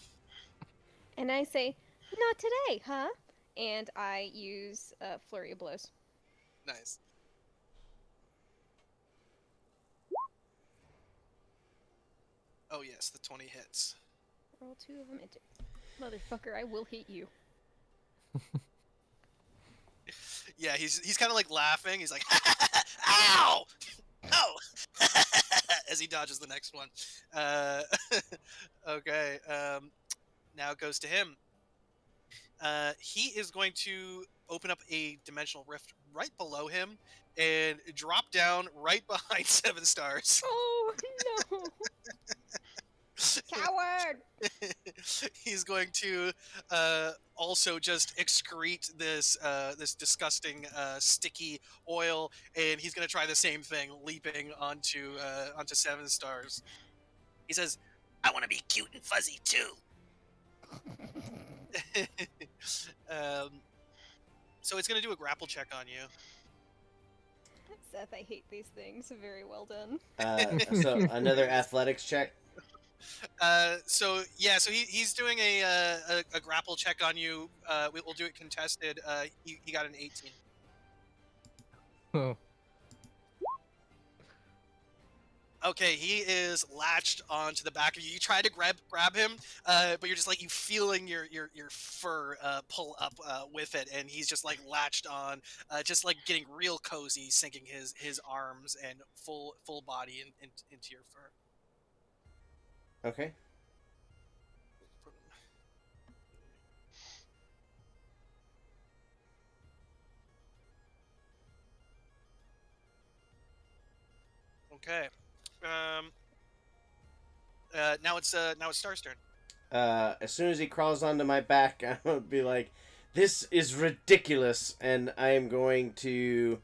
And I say, not today, huh? And I use Flurry of Blows.
Nice. Oh yes, the 20 hits.
Roll 2 of them into... Motherfucker, I will hit you.
Yeah, he's kind of like laughing. He's like, ow! Oh! As he dodges the next one. Okay, now it goes to him. He is going to open up a dimensional rift right below him and drop down right behind 7 stars.
Oh, no! Coward!
He's going to also just excrete this this disgusting sticky oil, and he's going to try the same thing, leaping onto 7 stars. He says, "I want to be cute and fuzzy too." So it's going to do a grapple check on you.
Seth, I hate these things. Very well done.
So another athletics check.
So he's doing a grapple check on you. We'll do it contested. He got an 18.
Oh.
Okay, he is latched onto the back of you. You try to grab him, but you're just like you feeling your fur pull up with it, and he's just like latched on, just like getting real cozy, sinking his arms and full body into your fur.
Okay.
Okay. Now it's Star's turn.
As soon as he crawls onto my back, I'm gonna be like, "This is ridiculous," and I am going to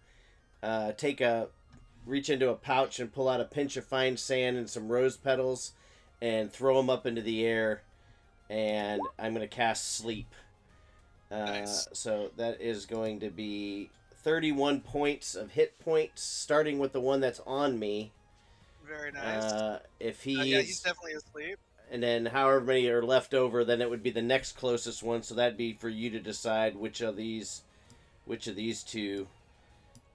reach into a pouch and pull out a pinch of fine sand and some rose petals, and throw them up into the air, and I'm gonna cast sleep.
Nice.
So that is going to be 31 points of hit points, starting with the one that's on me.
Very nice.
If
Yeah, he's definitely asleep.
and then however many are left over, then it would be the next closest one. So that'd be for you to decide which of these two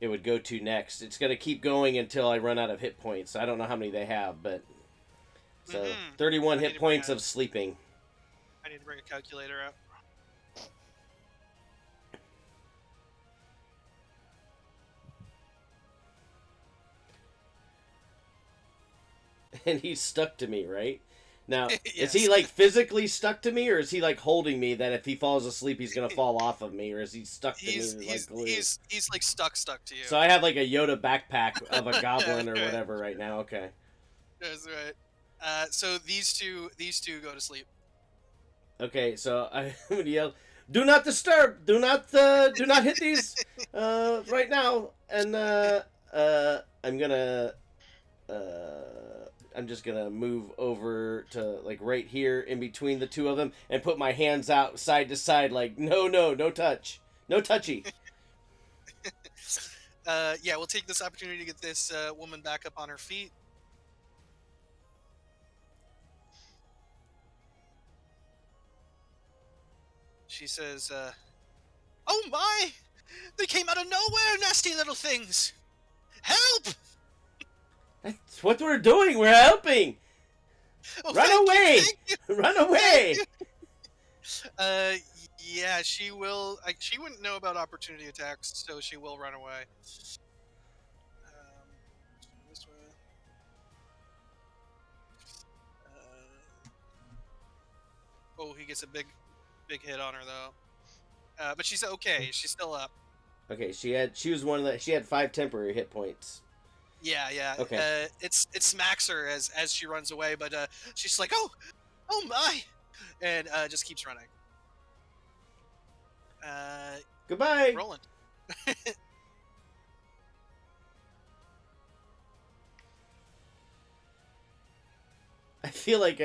it would go to next. It's gonna keep going until I run out of hit points. I don't know how many they have, but so 31 hit points of sleeping.
I need to bring a calculator up.
And he's stuck to me, right? Now,
Yes.
is he like physically stuck to me, or is he like holding me that if he falls asleep he's gonna fall off of me, or is he stuck to
He's
me
he's
like glue?
he's like stuck to you.
So I have like a Yoda backpack of a goblin or
Right.
whatever right now. Okay.
That's right. So these two go to sleep.
Okay, so I would yell, "Do not disturb! Do not hit these right now!" And I'm just gonna move over to like right here in between the two of them and put my hands out side to side, like no touch, no touchy.
Yeah, we'll take this opportunity to get this woman back up on her feet. She says, "Oh my! They came out of nowhere, nasty little things! Help!
That's what we're doing. We're helping.
Oh,
Run
thank you,
away!
thank you,
Run away!"
thank you." Yeah, she will. She wouldn't know about opportunity attacks, so she will run away. This way. Oh, he gets a big hit on her though. But she's okay. She's still up.
Okay, she was one of the. She had 5 temporary hit points.
Yeah, yeah.
Okay.
It smacks her as she runs away, but she's like, oh my, and just keeps running.
Goodbye.
Roland.
I feel like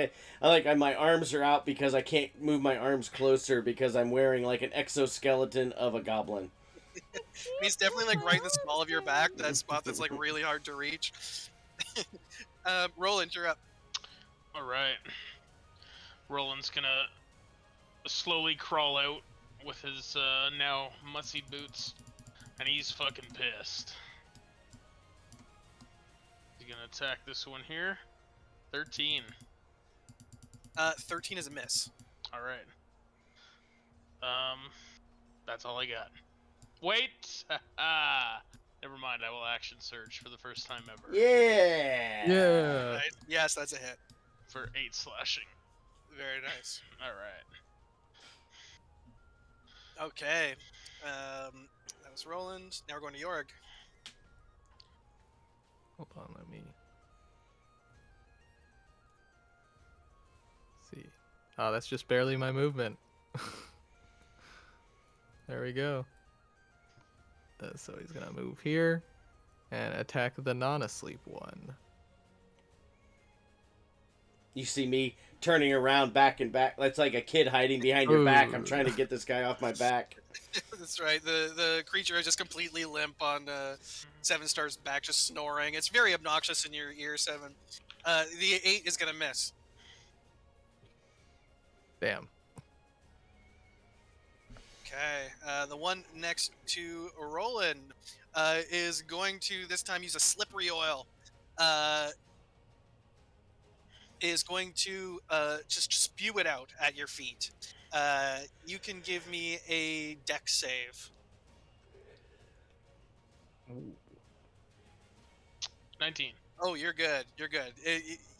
my arms are out because I can't move my arms closer because I'm wearing like an exoskeleton of a goblin.
He's definitely like right in the small of your back, that spot that's like really hard to reach. Roland, you're up.
All right. Roland's gonna slowly crawl out with his now mussy boots, and he's fucking pissed. He's gonna attack this one here. 13.
13 is a miss.
All right. That's all I got. Wait. Never mind. I will action surge for the first time ever.
Yeah.
Yeah.
Right? Yes, that's a hit.
For 8 slashing.
Very nice.
All right.
Okay. That was Roland. Now we're going to Yorg.
Hold on, let me see. Oh, that's just barely my movement. There we go. So he's gonna move here and attack the non-asleep one.
You see me turning around back and back. That's like a kid hiding behind your back. I'm
Ooh.
trying to get this guy off my back.
That's right. The creature is just completely limp on 7-star's back, just snoring. It's very obnoxious in your ear, 7. The 8 is gonna miss.
Damn.
Okay. The one next to Roland is going to this time use a slippery oil. is going to just spew it out at your feet. You can give me a dex save.
19.
Oh, you're good. You're good.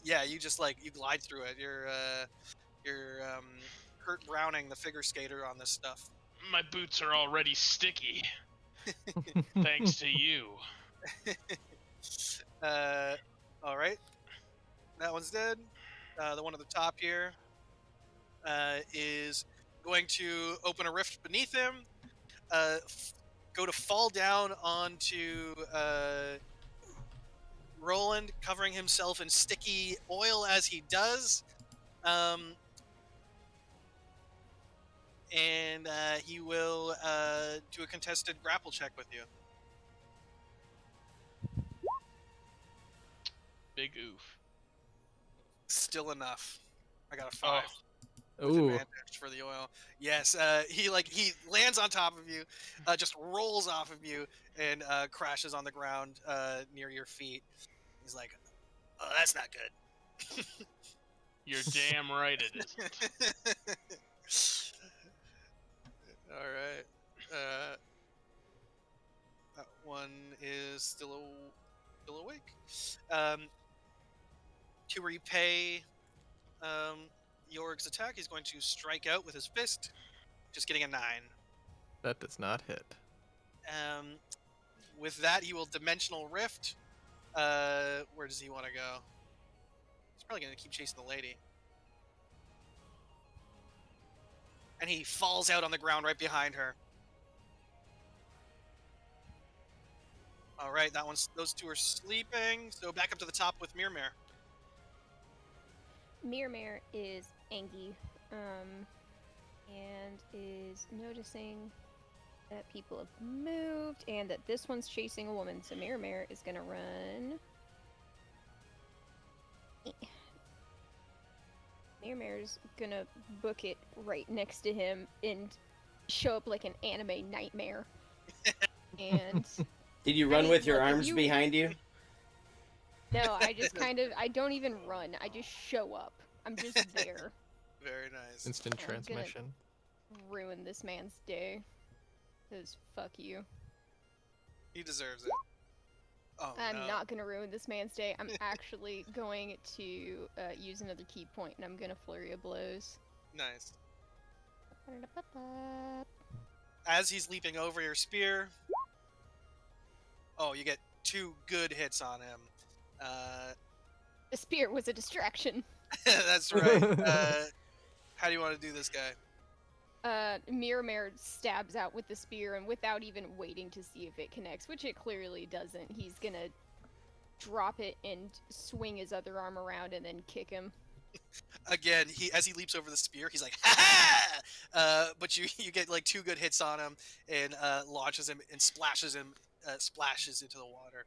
Yeah, you just you glide through it. You're Kurt Browning, the figure skater, on this stuff.
My boots are already sticky. Thanks to you.
All right, that one's dead. The one at the top here is going to open a rift beneath him. Go to fall down onto Roland, covering himself in sticky oil as he does. And he will do a contested grapple check with you.
Big oof.
Still enough. I got a 5. With
Ooh.
advantage for the oil. Yes, he lands on top of you, just rolls off of you, and crashes on the ground near your feet. He's like, "Oh, that's not good."
You're damn right it isn't.
All right. That one is still awake. To repay Jorg's attack, he's going to strike out with his fist, just getting a 9.
That does not hit.
With that, he will Dimensional Rift. Where does he want to go? He's probably going to keep chasing the lady. And he falls out on the ground right behind her. All right, those two are sleeping. So back up to the top with Mirmir.
Mirmir is angry, and is noticing that people have moved, and that this one's chasing a woman. So Mirmir is gonna run. Mirmir's gonna book it right next to him and show up like an anime nightmare. And
Did you run with your
look, if
arms
you-
behind you?
no, I just I don't even run. I just show up. I'm just there.
Very nice.
Instant
I'm gonna-
transmission.
Ruin this man's day. 'Cause fuck you.
He deserves it. Oh,
I'm
no.
not gonna ruin this man's day. I'm actually going to use another key point, and I'm gonna Flurry of Blows.
Nice. As he's leaping over your spear, you get 2 good hits on him.
The spear was a distraction.
That's right. How do you want to do this guy?
Mirmir stabs out with the spear, and without even waiting to see if it connects, which it clearly doesn't, he's gonna drop it and swing his other arm around and then kick him.
Again, as he leaps over the spear, he's like, "Ha ha!" But you get like 2 good hits on him, and launches him and splashes into the water.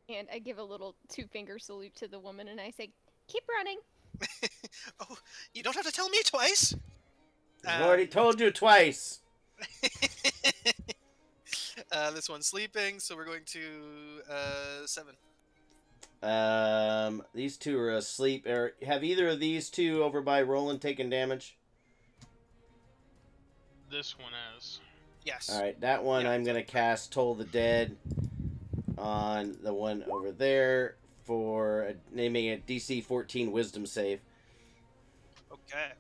And I give a little 2-finger salute to the woman, and I say, "Keep running."
Oh, you don't have to tell me twice.
I've already told you twice.
This one's sleeping, so we're going to 7.
These two are asleep. Have either of these two over by Roland taken damage?
This one has.
Yes.
All right, that one
Yeah.
I'm gonna cast Toll the Dead on the one over there for naming it DC 14 Wisdom save.
Okay.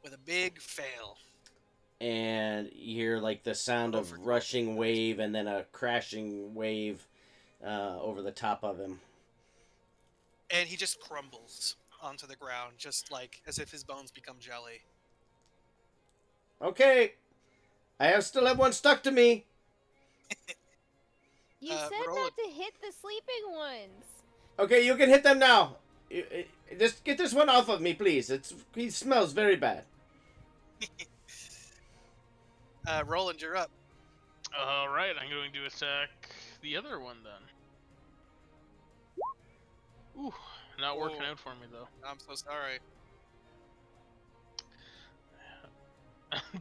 With a big fail.
And you hear like the sound of rushing wave and then a crashing wave over the top of him.
And he just crumbles onto the ground, just like as if his bones become jelly.
Okay, I still have one stuck to me.
You said
roll
not to hit the sleeping ones.
Okay, you can hit them now. Just get this one off of me, please. He smells very bad.
Roland, you're up.
All right, I'm going to attack the other one then. Ooh, not working
Oh.
out for me though.
I'm so sorry.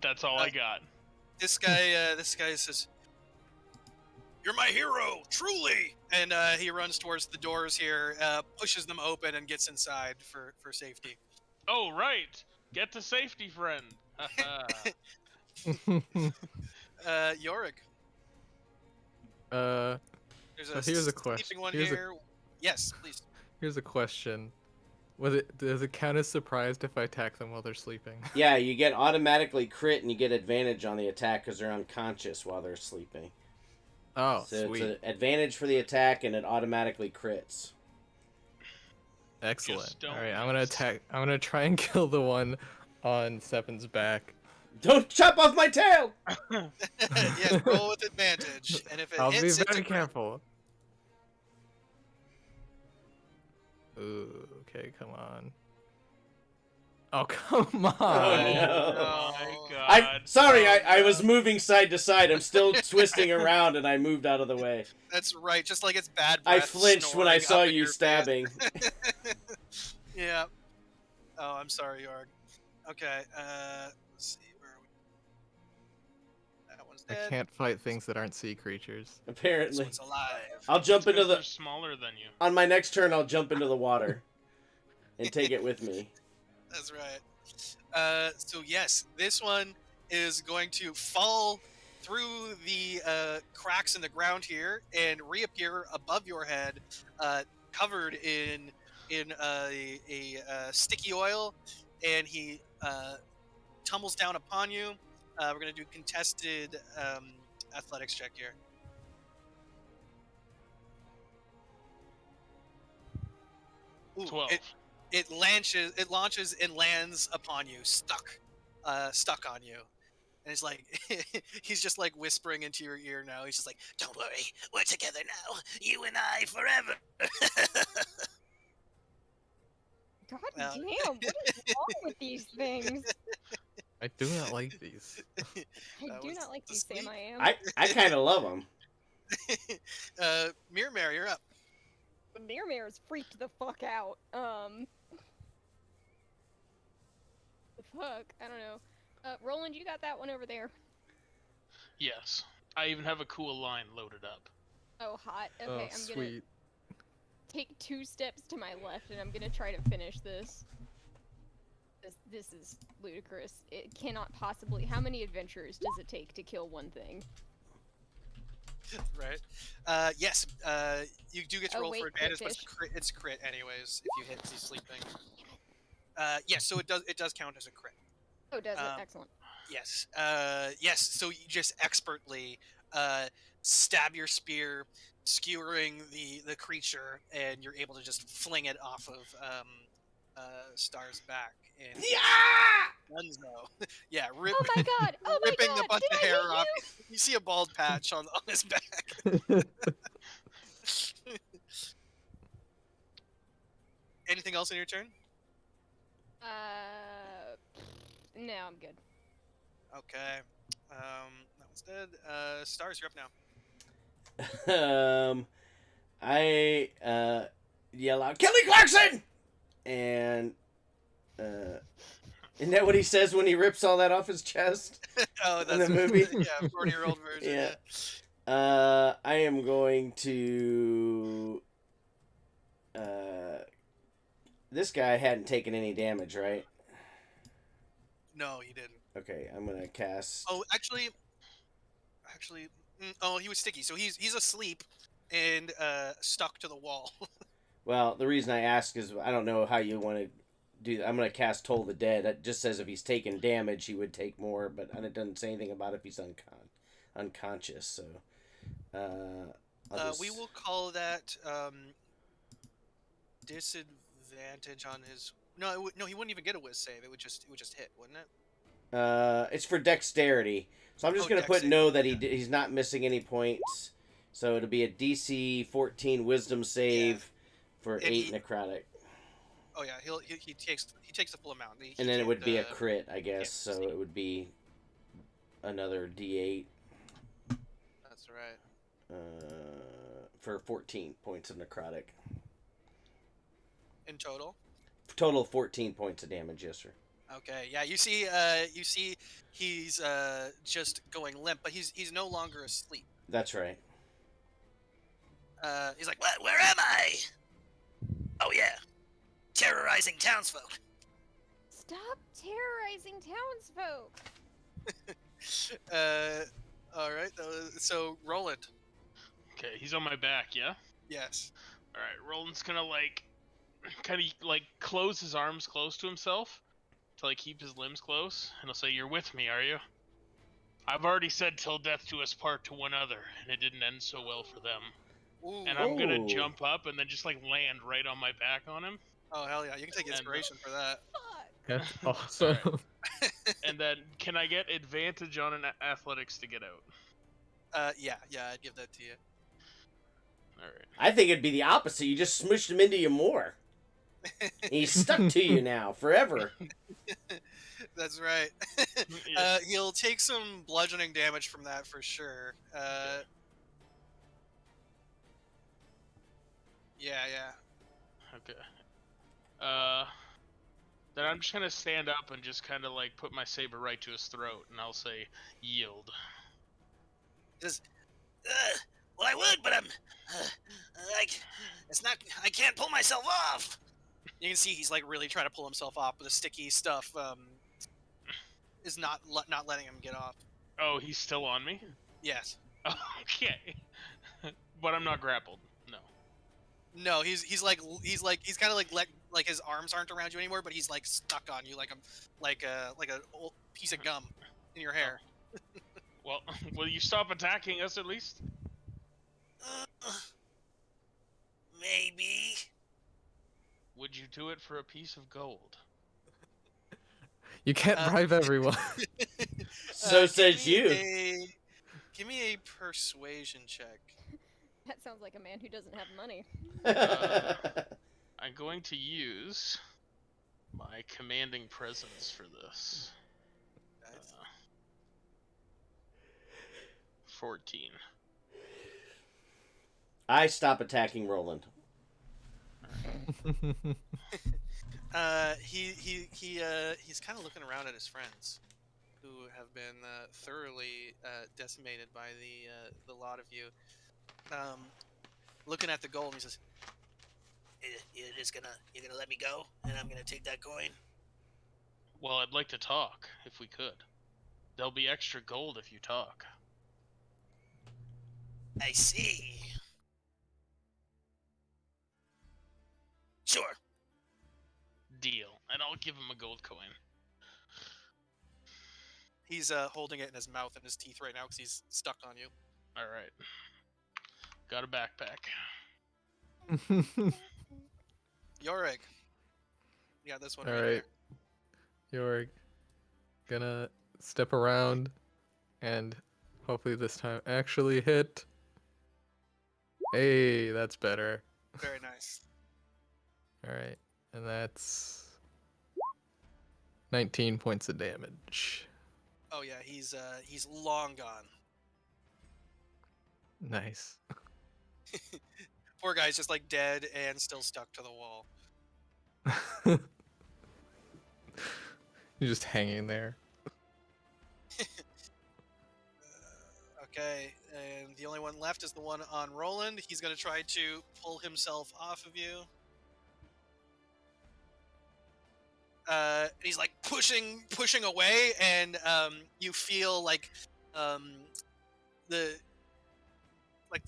That's all I got.
This guy says, You're my hero, truly. And he runs towards the doors here, pushes them open, and gets inside for safety.
Oh, right. Get to safety, friend.
Yorick.
uh,
There's
So
a
here's a
sleeping
question.
one
Here's a-
here. Yes, please.
here's a question. Does it count as surprised if I attack them while they're sleeping?
Yeah, you get automatically crit and you get advantage on the attack because they're unconscious while they're sleeping.
Oh,
So
sweet.
it's an advantage for the attack and it automatically crits.
Excellent.
Just don't
All right, I'm gonna
miss.
attack. I'm gonna try and kill the one on Seven's back.
Don't chop off my tail!
Yes, roll with advantage. And if it
I'll be
hits, it's
very
a crit.
careful. Ooh, okay, come on. Oh, come on.
Oh,
Oh
no.
my god.
I was moving side to side. I'm still twisting around and I moved out of the way.
That's right. Just like it's bad.
I
breath
flinched when I
snoring
saw
up in
you
your face.
stabbing.
Yeah. Oh, I'm sorry, Yorg. Okay. Let's see. Where are we? That one's
I
dead.
can't fight things that aren't sea creatures.
This
Apparently.
one's alive.
I'll jump into
They're
the...
smaller than you.
On my next turn, I'll jump into the water. And take it with me.
That's right. So yes, this one is going to fall through the cracks in the ground here and reappear above your head, covered in a sticky oil, and he tumbles down upon you. We're gonna do contested athletics check here. Ooh,
12.
It launches and lands upon you, stuck on you. And it's like, he's just like whispering into your ear now. He's just like, "Don't worry, we're together now, you and I forever."
God
Well-
damn, what is wrong with these things?
I do not like these.
I
That
do
was
not like
the
you, Sam.
sleep.
I am.
I kind of love them.
Mirror, you're up.
The Mirror's freaked the fuck out. The fuck? I don't know. Roland, you got that one over there.
Yes. I even have a cool line loaded up.
Oh, hot. Okay,
Oh,
I'm gonna
sweet.
take 2 steps to my left, and I'm gonna try to finish this. This is ludicrous. It cannot possibly. How many adventures does it take to kill one thing?
Right. Yes. You do get to
Oh,
roll
wait,
for
crit
advantage, but
fish.
it's crit anyways if you hit the sleeping. Yes. So it does count as a crit.
Oh, does it?
Um,
Excellent.
Yes. Yes. So you just expertly stab your spear, skewering the creature, and you're able to just fling it off of Star's back. And Dunzo. Yeah.
Oh my god! Oh my
ripping
god!
the bunch
Did
of
I
hair
hit
off.
you?
You see a bald patch on his back. Anything else in your turn?
No, I'm good.
Okay. That one's dead. Stars, you're up now.
I yell out, "Kelly Clarkson!" And isn't that what he says when he rips all that off his chest?
Oh,
In
that's
the movie?
Yeah, 40-year-old version.
Yeah.
Yeah.
I am going to. This guy hadn't taken any damage, right?
No, he didn't.
Okay, I'm gonna cast.
Oh, actually, oh, he was sticky. So he's asleep and stuck to the wall.
Well, the reason I ask is I don't know how you want to do that. I'm gonna cast Toll the Dead. It just says if he's taken damage, he would take more, but it doesn't say anything about if he's unconscious. So,
We will call that disadvantage on his. No, no, he wouldn't even get a whiz save. It would just hit, wouldn't it?
It's for dexterity, so I'm just
Oh,
gonna put
dexterity,
no that
yeah.
he's not missing any points. So it'll be a DC 14 Wisdom save for
And
8
he-
necrotic,
Oh yeah, he takes the full amount. He
and then it
can't,
would be a crit, I guess.
can't
So it would be another D8
That's right.
for 14 points of necrotic.
In total.
Total 14 points of damage, yes, sir.
Okay, yeah, you see he's just going limp, but he's no longer asleep.
That's right.
He's like, "What? Where am I? Oh yeah, terrorizing townsfolk."
Stop terrorizing townsfolk.
All right. So Roland.
Okay, he's on my back, yeah?
Yes.
Alright, Roland's gonna, like, kind of, like, close his arms close to himself to, like, keep his limbs close, and he'll say, "You're with me, are you? I've already said till death do us part to one other, and it didn't end so well for them."
Ooh.
And I'm gonna
Ooh.
jump up and then just, like, land right on my back on him.
Oh hell yeah! You can take inspiration for that.
Fuck.
That's awesome.
And then, can I get advantage on an athletics to get out?
Yeah, I'd give that to you.
Alright.
I think it'd be the opposite. You just smushed him into you more. He's stuck to you now forever.
That's right.
Yeah.
He'll take some bludgeoning damage from that for sure. Yeah.
Okay. Then I'm just gonna stand up and just kind of like put my saber right to his throat, and I'll say, "Yield."
He says, "Well, I would, but like, it's not. I can't pull myself off."
You can see he's like really trying to pull himself off, but the sticky stuff is not letting him get off.
Oh, he's still on me?
Yes.
Okay. But I'm not grappled. No.
No, he's kind of like his arms aren't around you anymore, but he's like stuck on you like a old piece of gum in your hair.
Well, will you stop attacking us at least?
Maybe.
Would you do it for a piece of gold?
You can't bribe everyone.
So
Give
says
me
you.
Give me a persuasion check.
That sounds like a man who doesn't have money.
I'm going to use my commanding presence for this.
Guys.
14.
I stop attacking Roland.
He's kind of looking around at his friends, who have been thoroughly decimated by the lot of you. Looking at the gold, he says,
You're gonna let me go, and I'm gonna take that coin.
Well, I'd like to talk, if we could. There'll be extra gold if you talk.
I see. Sure.
Deal. And I'll give him a gold coin.
he's holding it in his mouth and his teeth right now because he's stuck on you.
Alright. Got a backpack.
Yorig. Yeah, this one
All
right
right. You're gonna step around and hopefully this time actually hit. Hey, that's better.
here. Very nice.
All right. And that's 19 points of damage.
Oh yeah, he's long gone.
Nice.
Poor guy's just like dead and still stuck to the wall.
You're just hanging there.
Okay, and the only one left is the one on Roland. He's gonna try to pull himself off of you. He's like pushing away, and you feel like the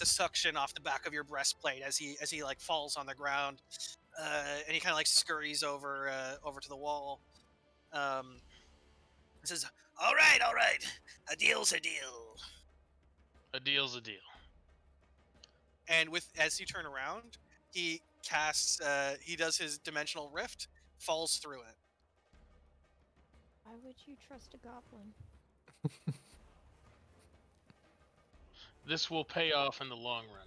suction off the back of your breastplate as he like falls on the ground, and he kind of like scurries over to the wall. Says,
All right. A deal's a deal."
A deal's a deal.
And as you turn around, he casts. He does his dimensional rift, falls through it.
Why would you trust a goblin?
This will pay off in the long run.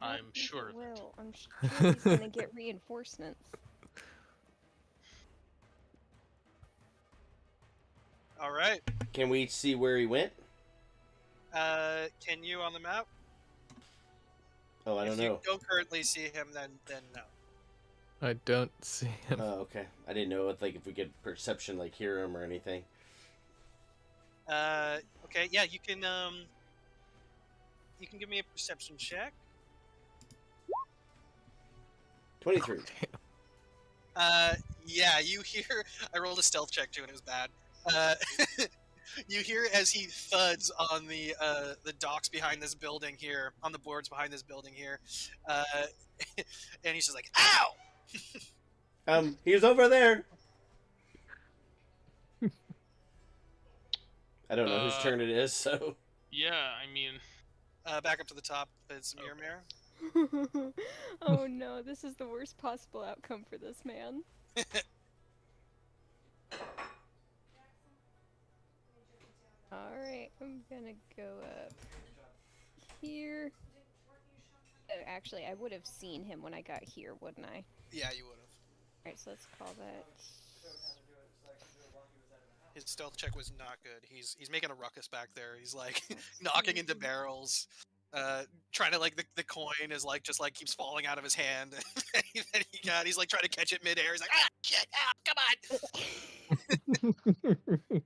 I
I'm
don't think
sure
it
of it.
will. I'm sure he's gonna get reinforcements.
All right.
Can we see where he went?
Can you on the map?
Oh, I don't
If
know.
you don't currently see him, then no.
I don't see him.
Oh, okay. I didn't know if we could perception hear him or anything.
Okay. Yeah, you can give me a perception check.
23.
Yeah, you hear. I rolled a stealth check too, and it was bad. Uh, you hear as he thuds on the docks behind this building here, on the boards behind this building here, and he's just like, "Ow!"
He's over there. I don't know whose turn it is, so.
Yeah, I mean,
Back up to the top. It's Mirror.
Oh no, this is the worst possible outcome for this man. Alright, I'm gonna go up here. Actually, I would have seen him when I got here, wouldn't I?
Yeah, you would have.
Alright, so let's call that.
His stealth check was not good. He's making a ruckus back there. He's like knocking into barrels, trying to like the coin is like just like keeps falling out of his hand. And he's like trying to catch it midair. He's like, ah, shit, come on.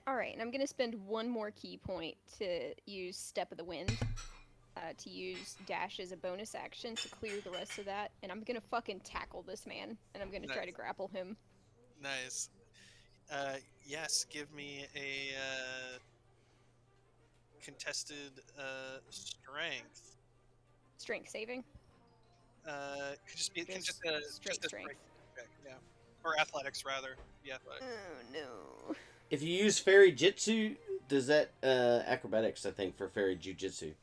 Alright, and I'm gonna spend one more key point to use Step of the Wind. To use Dash as a bonus action to clear the rest of that. And I'm gonna fucking tackle this man. And I'm gonna try to grapple him.
Nice. Yes, give me a contested strength.
Strength saving?
Could just be
Just
just
straight
a
strength.
check, yeah. Or athletics rather. Yeah, athletics.
Oh no.
If you use Fairy Jitsu, does that acrobatics? I think for Fairy Jujitsu.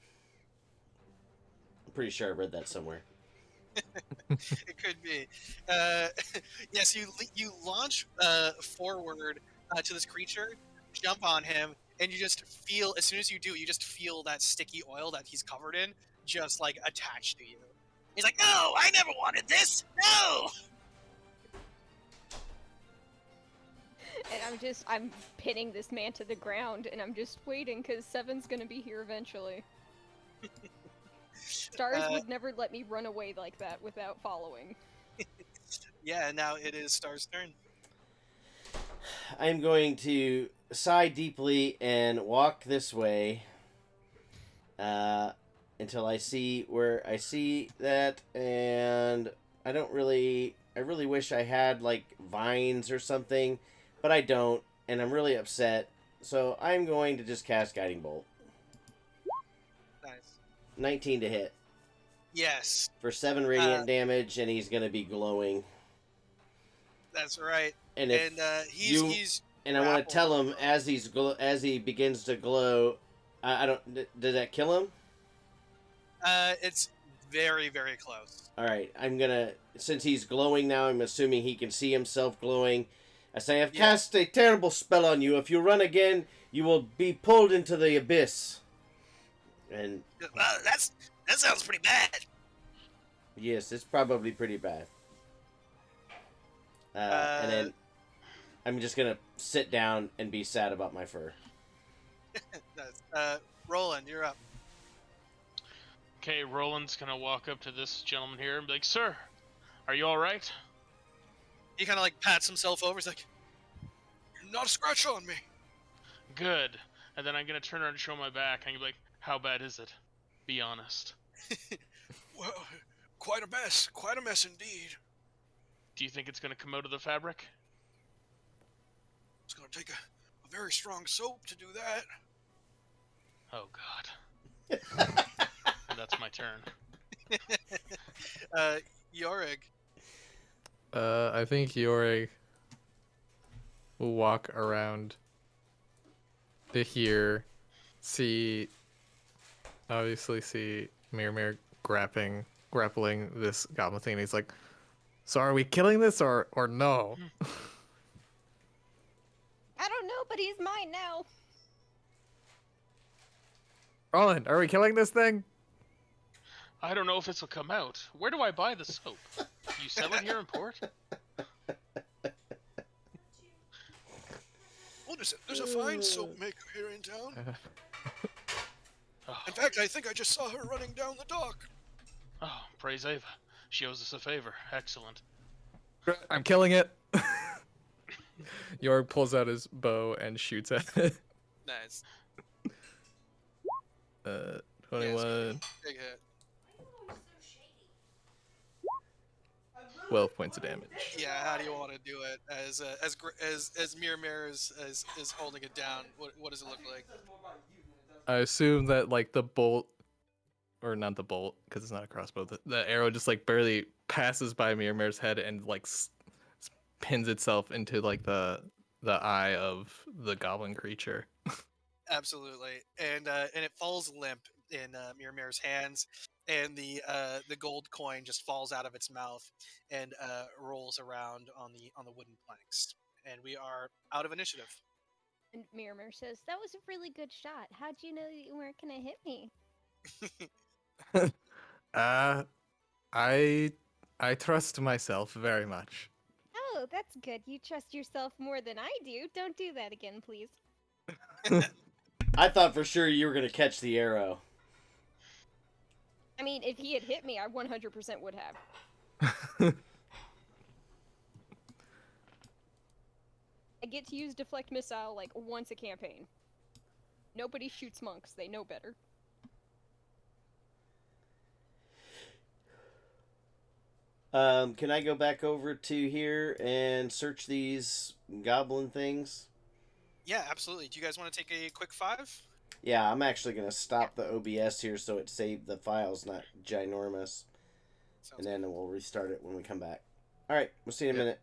I'm pretty sure I read that somewhere.
It could be. Yes, you launch forward to this creature, jump on him, and you just feel, as soon as you do, you just feel that sticky oil that he's covered in just like attached to you.
He's like, no, I never wanted this. No.
And I'm pinning this man to the ground, and I'm just waiting, because Seven's gonna be here eventually. Stars would never let me run away like that without following.
Yeah, now it is Star's turn.
I'm going to sigh deeply and walk this way until I see where I see that, and I really wish I had like vines or something, but I don't, and I'm really upset. So I'm going to just cast Guiding Bolt.
Nice.
19 to hit.
Yes,
For 7 radiant damage, and he's gonna be glowing.
that's right.
And if
And he's
and I want
grappled.
to tell him as as he begins to glow, I don't. Did that kill him?
It's very, very close.
All right, I'm gonna, since he's glowing now, I'm assuming he can see himself glowing. I say, I've cast a terrible spell on you. If you run again, you will be pulled into the abyss. And
Well, that sounds pretty bad.
yes, it's probably pretty bad. And then I'm just gonna sit down and be sad about my fur.
Nice. Roland, you're up.
okay, Roland's gonna walk up to this gentleman here and be like, "Sir, are you all right?"
He kind of like pats himself over. He's like, "Not a scratch on me."
Good. And then I'm gonna turn around and show my back, and be like, "How bad is it? Be honest.
Well, quite a mess indeed.
Do you think it's gonna come out of the fabric?"
It's gonna take a very strong soap to do that.
Oh God. And that's my turn.
Yorig.
I think Yorick will walk around to here, obviously see Mirror grappling this goblin thing, and he's like, so are we killing this or no?
I don't know, but he's mine now.
Roland, are we killing this thing?
I don't know if this will come out. Where do I buy the soap? You sell it here in port?
Well, there's a fine soap maker here in town.
Oh,
In fact, I think I just saw her running down the dock.
oh, praise Ava. She owes us a favor. Excellent.
I'm killing it. Yorick pulls out his bow and shoots at it.
Nice.
21.
Big hit.
12 points of damage.
Yeah, how do you want to do it? As Miramir is holding it down, what does it look like?
I assume that like the bolt, or not the bolt, because it's not a crossbow. The arrow just like barely passes by Miramir's head and like pins itself into like the eye of the goblin creature.
Absolutely, and it falls limp in Miramir's hands, and the gold coin just falls out of its mouth and rolls around on the wooden planks, and we are out of initiative.
And Miramir says, "That was a really good shot. How'd you know that you weren't gonna hit me?"
I trust myself very much.
Oh, that's good. You trust yourself more than I do. Don't do that again, please.
I thought for sure you were gonna catch the arrow.
I mean, if he had hit me, I 100% would have. I get to use deflect missile like once a campaign. Nobody shoots monks. They know better.
Can I go back over to here and search these goblin things?
Yeah, absolutely. Do you guys want to take a quick 5?
Yeah, I'm actually gonna stop the OBS here so it saved the file's not ginormous,
Sounds
and then we'll restart it when we come back. All right, we'll see you in a minute.